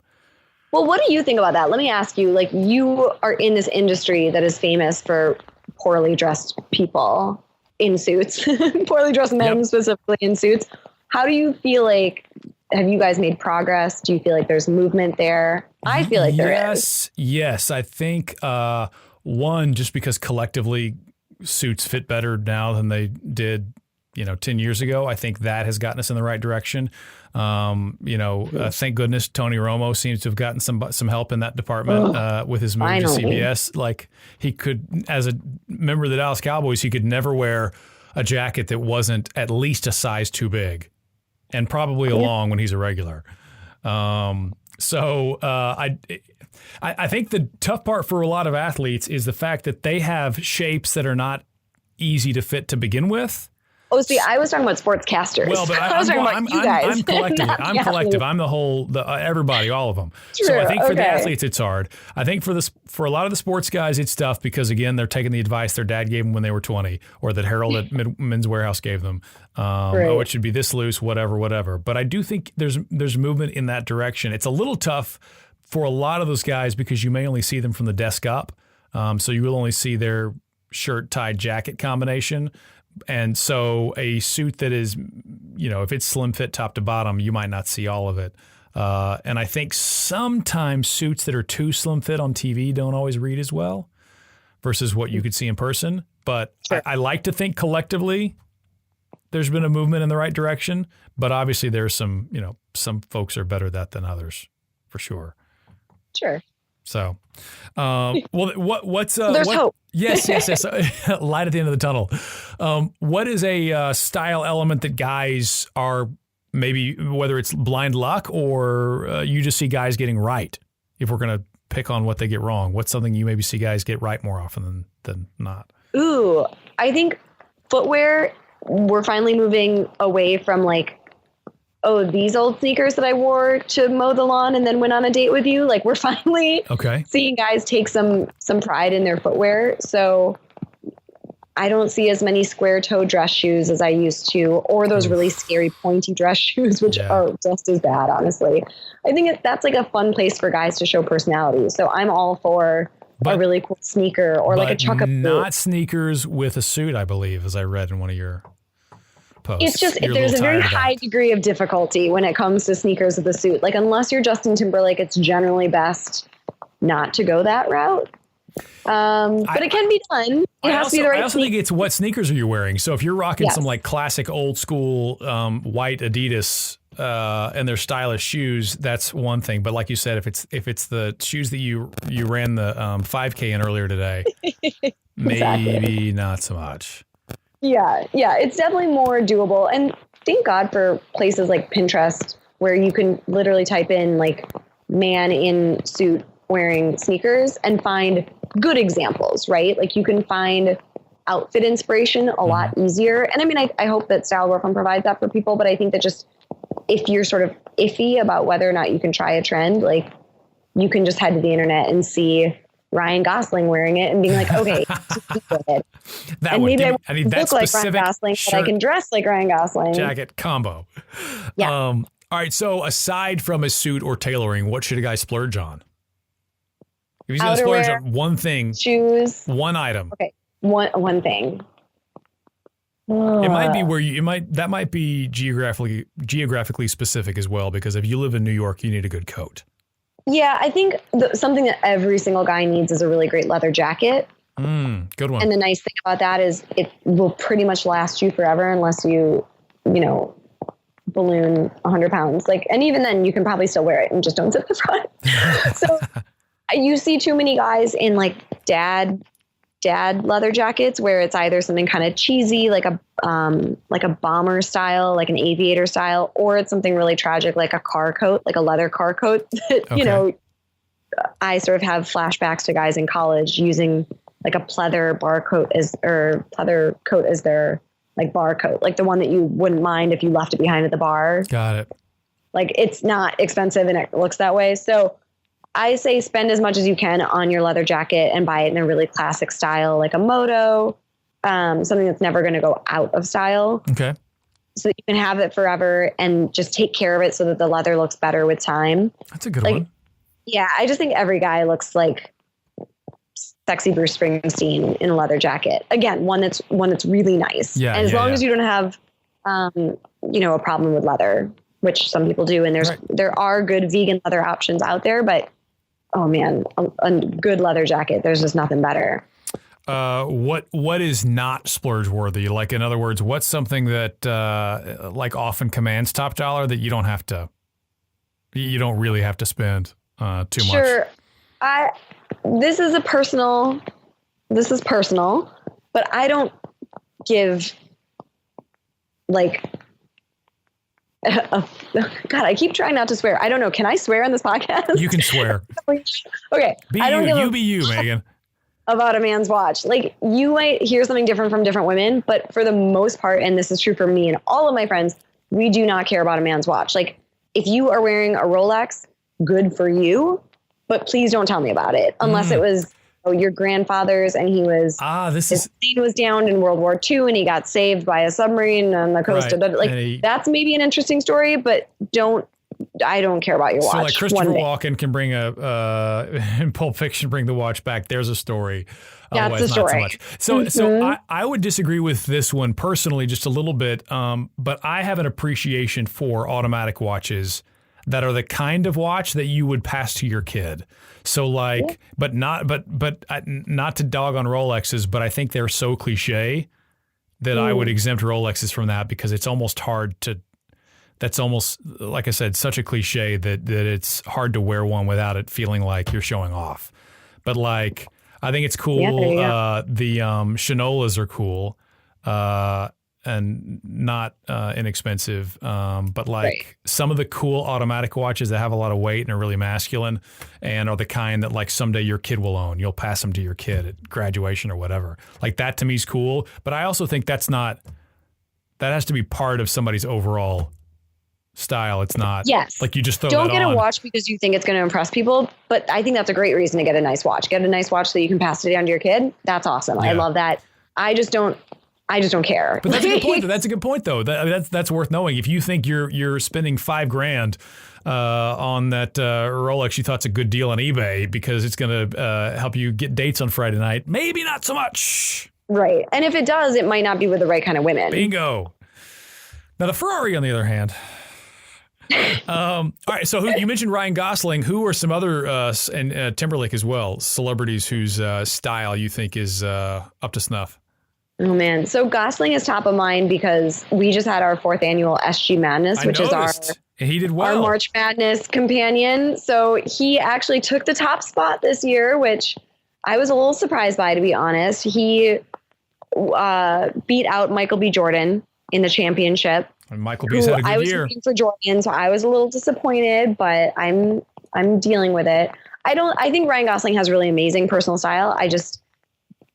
Well, what do you think about that? Let me ask you, like you are in this industry that is famous for poorly dressed people in suits, poorly dressed men specifically in suits. How do you feel like, have you guys made progress? Do you feel like there's movement there? I feel like there is. Yes. I think one, just because collectively suits fit better now than they did 10 years ago. I think that has gotten us in the right direction. Thank goodness Tony Romo seems to have gotten some help in that department with his move to CBS. Like he could, as a member of the Dallas Cowboys, he could never wear a jacket that wasn't at least a size too big and probably a long when he's a regular. I think the tough part for a lot of athletes is the fact that they have shapes that are not easy to fit to begin with. Oh, see, I was talking about sportscasters. Well, but I was talking about you guys. I'm collective. I'm collective. I'm the whole, everybody, all of them. True. So I think for the athletes, it's hard. I think for a lot of the sports guys, it's tough because, again, they're taking the advice their dad gave them when they were 20 or that Harold at Men's Warehouse gave them. Oh, it should be this loose, whatever. But I do think there's movement in that direction. It's a little tough for a lot of those guys because you may only see them from the desk up. So you will only see their shirt, tie, jacket combination. And so a suit that is, if it's slim fit top to bottom, you might not see all of it. And I think sometimes suits that are too slim fit on TV don't always read as well versus what you could see in person. But I like to think collectively there's been a movement in the right direction. But obviously there's some folks are better at that than others for sure. Sure. So, what's there's hope. Yes. Light at the end of the tunnel. What is a style element that guys are maybe, whether it's blind luck or you just see guys getting right? If we're going to pick on what they get wrong, what's something you maybe see guys get right more often than not? Ooh, I think footwear, we're finally moving away from like, these old sneakers that I wore to mow the lawn and then went on a date with you. Like we're finally seeing guys take some pride in their footwear. So I don't see as many square toe dress shoes as I used to, or those really scary pointy dress shoes, which are just as bad, honestly. I think that's like a fun place for guys to show personality. So I'm all for a really cool sneaker or like a chuck-up boot. Not sneakers with a suit, I believe, as I read in one of your posts. It's just, there's a very high degree of difficulty when it comes to sneakers with a suit. Like unless you're Justin Timberlake, it's generally best not to go that route. But it can be done. It has to be the right. I also think it's what sneakers are you wearing. So if you're rocking some like classic old school white Adidas and they're stylish shoes, that's one thing. But like you said, if it's the shoes that you ran the 5K in earlier today, maybe not so much. Yeah, it's definitely more doable. And thank God for places like Pinterest where you can literally type in like man in suit wearing sneakers and find good examples, right? Like you can find outfit inspiration a lot easier. And I mean, I hope that Style Girlfriend provides that for people, but I think that just if you're sort of iffy about whether or not you can try a trend, like you can just head to the internet and see Ryan Gosling wearing it and being like, okay, and maybe I need that look like Ryan Gosling, but I can dress like Ryan Gosling. Jacket combo. Yeah. All right. So aside from a suit or tailoring, what should a guy splurge on? If he's going to splurge on one thing, shoes, one item. Okay. One thing. It might be where that might be geographically specific as well, because if you live in New York, you need a good coat. Yeah, I think something that every single guy needs is a really great leather jacket. Good one. And the nice thing about that is it will pretty much last you forever unless you balloon 100 pounds. And even then you can probably still wear it and just don't zip the front. So you see too many guys in dad leather jackets where it's either something kind of cheesy, like a bomber style, like an aviator style, or it's something really tragic, like a car coat, like a leather car coat that, I sort of have flashbacks to guys in college using like a pleather coat as their bar coat, like the one that you wouldn't mind if you left it behind at the bar. Got it. It's not expensive and it looks that way. So I say spend as much as you can on your leather jacket and buy it in a really classic style, like a moto, something that's never going to go out of style. Okay. So that you can have it forever and just take care of it so that the leather looks better with time. That's a good one. Yeah, I just think every guy looks like sexy Bruce Springsteen in a leather jacket. Again, one that's really nice. Yeah. And as long as you don't have, a problem with leather, which some people do, and there are good vegan leather options out there, but oh man, a good leather jacket, there's just nothing better. What is not splurge worthy? Like, in other words, what's something that often commands top dollar that you don't really have to spend too much? Sure. This is personal, but I don't give God, I keep trying not to swear. I don't know. Can I swear on this podcast? You can swear. Okay. Be you, Megan. About a man's watch. You might hear something different from different women, but for the most part, and this is true for me and all of my friends, we do not care about a man's watch. If you are wearing a Rolex, good for you, but please don't tell me about it unless it was your grandfather's and he was his plane was downed in World War II and he got saved by a submarine on the coast of that's maybe an interesting story, but I don't care about your watch. So Christopher Walken can bring in Pulp Fiction, bring the watch back. There's a story. That's the story. Not so much. So I would disagree with this one personally just a little bit. But I have an appreciation for automatic watches that are the kind of watch that you would pass to your kid. So but not to dog on Rolexes, but I think they're so cliche that I would exempt Rolexes from that, because it's almost hard to, that's almost, like I said, such a cliche that it's hard to wear one without it feeling like you're showing off. But I think it's cool. The Shinolas are cool. And not inexpensive, but some of the cool automatic watches that have a lot of weight and are really masculine and are the kind that someday your kid will own. You'll pass them to your kid at graduation or whatever. That to me is cool. But I also think that has to be part of somebody's overall style. It's not you just throw Don't that get on. a watch because you think it's going to impress people. But I think that's a great reason to get a nice watch. Get a nice watch so you can pass it down to your kid. That's awesome. Yeah. I love that. I just don't care. But that's a good point. That's a good point, though. That's worth knowing. If you think you're spending $5,000 on that Rolex you thought's a good deal on eBay because it's going to help you get dates on Friday night, maybe not so much. Right. And if it does, it might not be with the right kind of women. Bingo. Now the Ferrari, on the other hand. All right. So you mentioned Ryan Gosling. Who are some other and Timberlake as well, celebrities whose style you think is up to snuff? Oh, man. So Gosling is top of mind because we just had our 4th annual SG Madness, which is he did well. Our March Madness companion. So he actually took the top spot this year, which I was a little surprised by, to be honest. He beat out Michael B. Jordan in the championship. And Michael B's had a good year. I was rooting for Jordan, so I was a little disappointed, but I'm dealing with it. I think Ryan Gosling has really amazing personal style. I just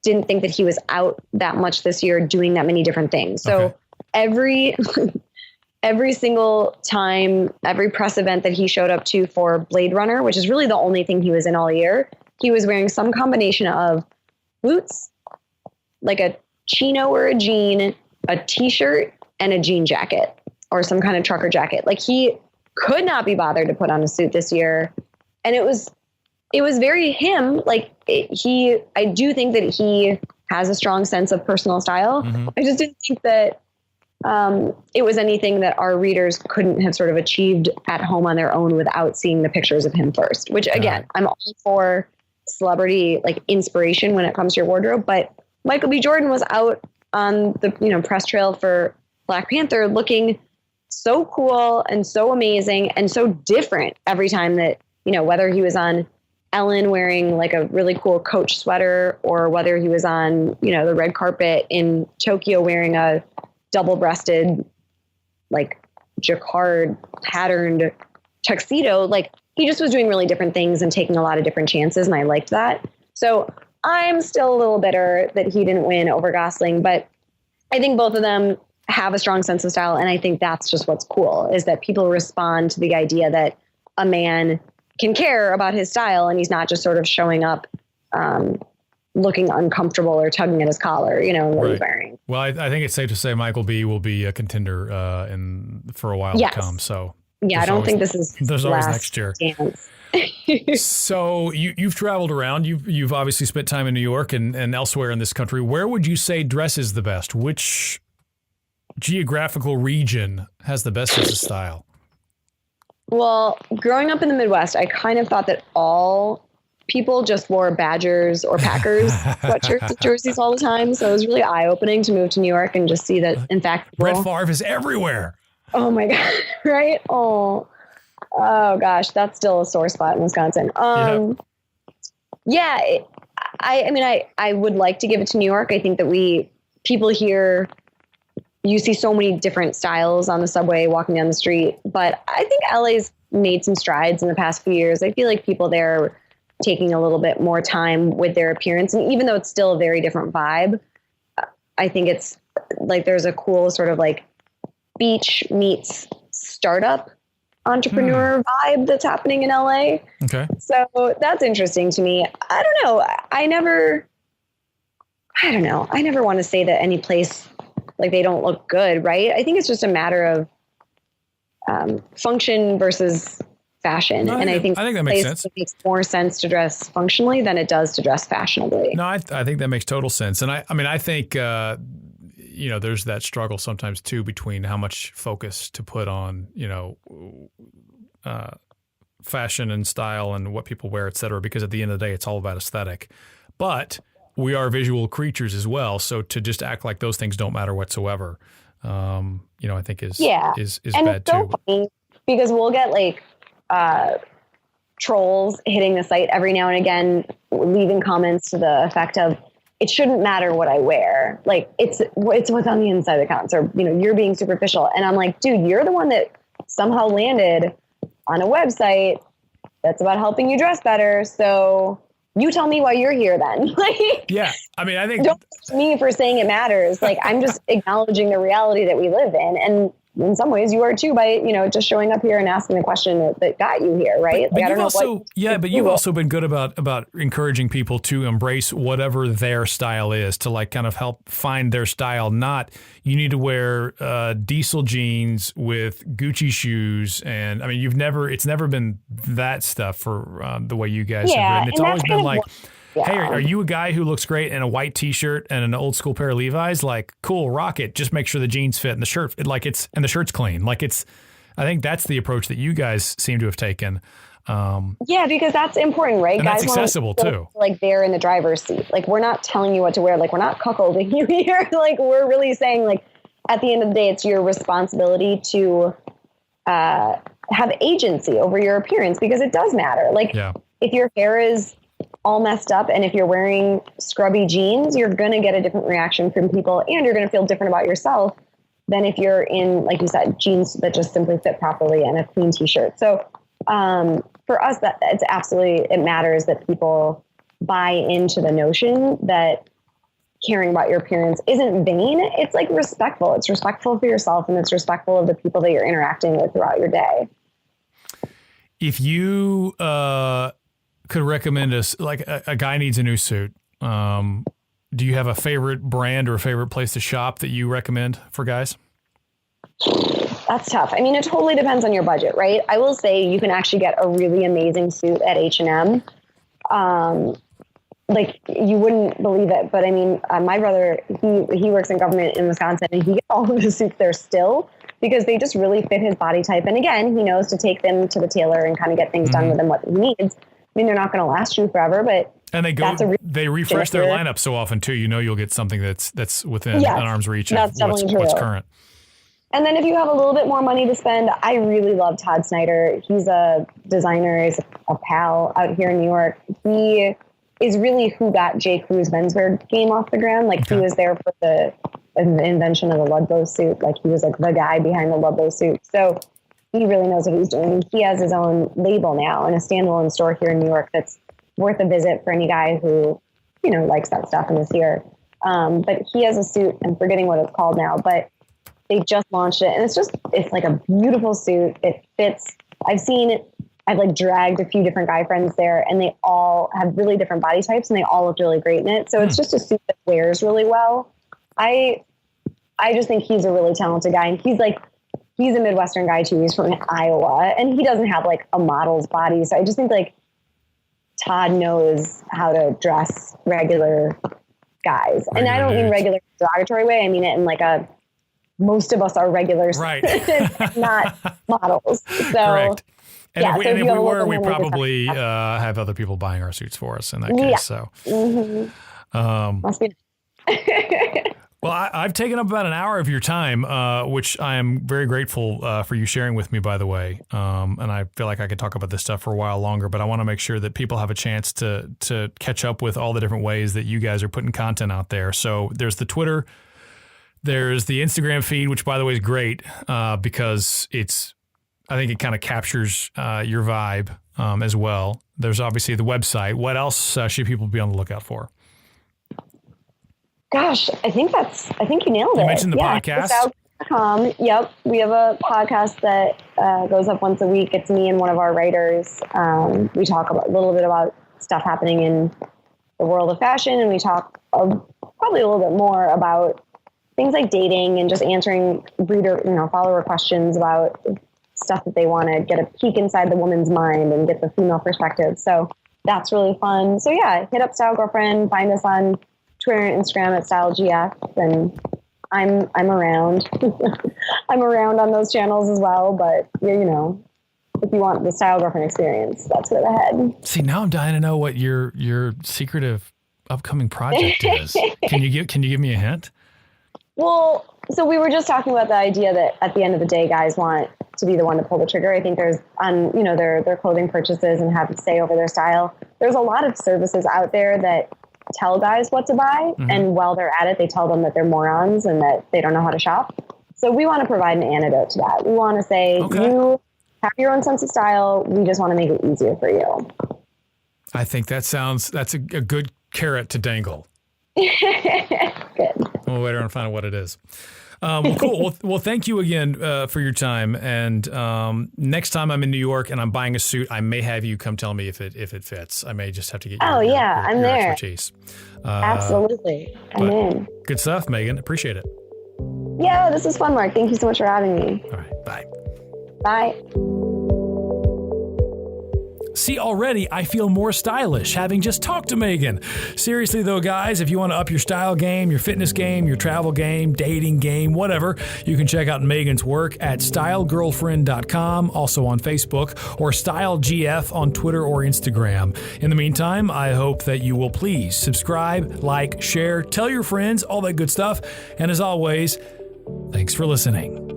didn't think that he was out that much this year doing that many different things. So every single time, every press event that he showed up to for Blade Runner, which is really the only thing he was in all year, he was wearing some combination of boots, like a chino or a jean, a t-shirt, and a jean jacket or some kind of trucker jacket. could not be bothered to put on a suit this year. And it was very him. Like I do think that he has a strong sense of personal style. Mm-hmm. I just didn't think that it was anything that our readers couldn't have sort of achieved at home on their own without seeing the pictures of him first, which again, I'm all for celebrity, like inspiration when it comes to your wardrobe. But Michael B. Jordan was out on the, press trail for Black Panther looking so cool and so amazing and so different every time that, whether he was on Ellen wearing like a really cool Coach sweater or whether he was on, the red carpet in Tokyo wearing a double-breasted, like jacquard patterned tuxedo. Like he just was doing really different things and taking a lot of different chances. And I liked that. So I'm still a little bitter that he didn't win over Gosling, but I think both of them have a strong sense of style. And I think that's just what's cool, is that people respond to the idea that a man can care about his style and he's not just sort of showing up looking uncomfortable or tugging at his collar, what he's wearing. Well, I think it's safe to say Michael B will be a contender for a while to come. So I don't think this is there's always next year. So you've traveled around. You've obviously spent time in New York and elsewhere in this country. Where would you say dresses the best? Which geographical region has the best sense of style? Well, growing up in the Midwest, I kind of thought that all people just wore Badgers or Packers sweatshirts and jerseys all the time. So it was really eye-opening to move to New York and just see that, in fact, Brett Favre is everywhere. Oh my God. Right? Oh gosh, that's still a sore spot in Wisconsin. I would like to give it to New York. I think that people here, you see so many different styles on the subway, walking down the street, but I think LA's made some strides in the past few years. I feel like people there are taking a little bit more time with their appearance. And even though it's still a very different vibe, I think it's like, there's a cool sort of like beach meets startup entrepreneur vibe that's happening in LA. Okay. So that's interesting to me. I don't know. I never want to say that any place like they don't look good. Right. I think it's just a matter of function versus fashion. No, I think that makes sense. It makes more sense to dress functionally than it does to dress fashionably. No, I think that makes total sense. And I think, there's that struggle sometimes too between how much focus to put on, fashion and style and what people wear, et cetera, because at the end of the day, it's all about aesthetic. But we are visual creatures as well. So to just act like those things don't matter whatsoever, I think is and bad it's so too. Funny because we'll get like trolls hitting the site every now and again, leaving comments to the effect of, it shouldn't matter what I wear. Like it's what's on the inside of the accounts, or, you're being superficial. And I'm like, dude, you're the one that somehow landed on a website that's about helping you dress better. So you tell me why you're here then. Yeah. I think don't judge me for saying it matters. Like I'm just acknowledging the reality that we live in. And in some ways you are too by, just showing up here and asking the question that got you here. Right. But you've also been good about encouraging people to embrace whatever their style is, to like kind of help find their style. Not you need to wear diesel jeans with Gucci shoes. And it's never been that stuff for the way you guys have written. It's always been like, hey, are you a guy who looks great in a white T-shirt and an old school pair of Levi's? Like, cool, rock it. Just make sure the jeans fit and the shirt, and the shirt's clean. Like I think that's the approach that you guys seem to have taken. Because that's important, right? And guys that's accessible too. Like they're in the driver's seat. Like we're not telling you what to wear. Like we're not cuckolding you here. Like we're really saying, like, at the end of the day, it's your responsibility to have agency over your appearance, because it does matter. Like if your hair is all messed up and if you're wearing scrubby jeans, you're going to get a different reaction from people, and you're going to feel different about yourself than if you're in, like you said, jeans that just simply fit properly and a clean T-shirt. So for us, that it matters that people buy into the notion that caring about your appearance isn't vain. It's like respectful. It's respectful for yourself, and it's respectful of the people that you're interacting with throughout your day. If you could recommend us, like a guy needs a new suit, do you have a favorite brand or a favorite place to shop that you recommend for guys? That's tough. I mean, it totally depends on your budget, right? I will say you can actually get a really amazing suit at H&M. Like, you wouldn't believe it, but I mean, my brother, he works in government in Wisconsin, and he gets all of his suits there still because they just really fit his body type. And again, he knows to take them to the tailor and kind of get things done with him what he needs. I mean, they're not going to last you forever, but and they refresh their lineup so often too. You know, you'll get something that's within an arm's reach of what's current. And then if you have a little bit more money to spend, I really love Todd Snyder. He's a designer, he's a pal out here in New York. He is really who got J. Crew's menswear game off the ground. Like, he was there for the invention of the Ludlow suit. Like, he was like the guy behind the Ludlow suit. So he really knows what he's doing. He has his own label now and a standalone store here in New York that's worth a visit for any guy who, you know, likes that stuff and is here. But he has a suit, I'm forgetting what it's called now, but they just launched it, and it's like a beautiful suit. It fits. I've seen it. I've like dragged a few different guy friends there, and they all have really different body types, and they all look really great in it. So it's just a suit that wears really well. I just think he's a really talented guy, and he's a Midwestern guy too. He's from Iowa, and he doesn't have like a model's body. So I just think like Todd knows how to dress regular guys, and I don't mean regular derogatory way. I mean it in like a most of us are regulars, right? Not models. So, correct. And yeah, if we were, we probably have other people buying our suits for us in that case. Yeah. So, must be. Well, I've taken up about an hour of your time, which I am very grateful for you sharing with me, by the way. And I feel like I could talk about this stuff for a while longer, but I want to make sure that people have a chance to catch up with all the different ways that you guys are putting content out there. So there's the Twitter. There's the Instagram feed, which, by the way, is great because I think it kind of captures your vibe as well. There's obviously the website. What else should people be on the lookout for? Gosh, I think you nailed it. You mentioned the podcast. Yep. We have a podcast that goes up once a week. It's me and one of our writers. We talk a little bit about stuff happening in the world of fashion, and we talk probably a little bit more about things like dating and just answering follower questions about stuff that they want to get a peek inside the woman's mind and get the female perspective. So that's really fun. So yeah, hit up Style Girlfriend, find us on Twitter and Instagram at StyleGF, and I'm around. I'm around on those channels as well, but you know, if you want the Style Girlfriend experience, that's where to head. See, now I'm dying to know what your secretive upcoming project is. Can you give me a hint? Well, so we were just talking about the idea that at the end of the day, guys want to be the one to pull the trigger. I think there's on, their clothing purchases and have say over their style. There's a lot of services out there that tell guys what to buy. Mm-hmm. And while they're at it, they tell them that they're morons and that they don't know how to shop. So we want to provide an antidote to that. We want to say, you have your own sense of style. We just want to make it easier for you. I think that's a good carrot to dangle. Good. We'll wait around and find out what it is. Well, cool. Well, thank you again for your time. And next time I'm in New York and I'm buying a suit, I may have you come tell me if it fits. I may just have to get your I'm there. Expertise. Absolutely. I'm in. Good stuff, Megan. Appreciate it. Yeah, this is fun, Mark. Thank you so much for having me. All right. Bye. Bye. See, already I feel more stylish having just talked to Megan. Seriously though, guys, if you want to up your style game, your fitness game, your travel game, dating game, whatever, you can check out Megan's work at stylegirlfriend.com, also on Facebook, or StyleGF on Twitter or Instagram. In the meantime, I hope that you will please subscribe, like, share, tell your friends, all that good stuff. And as always, thanks for listening.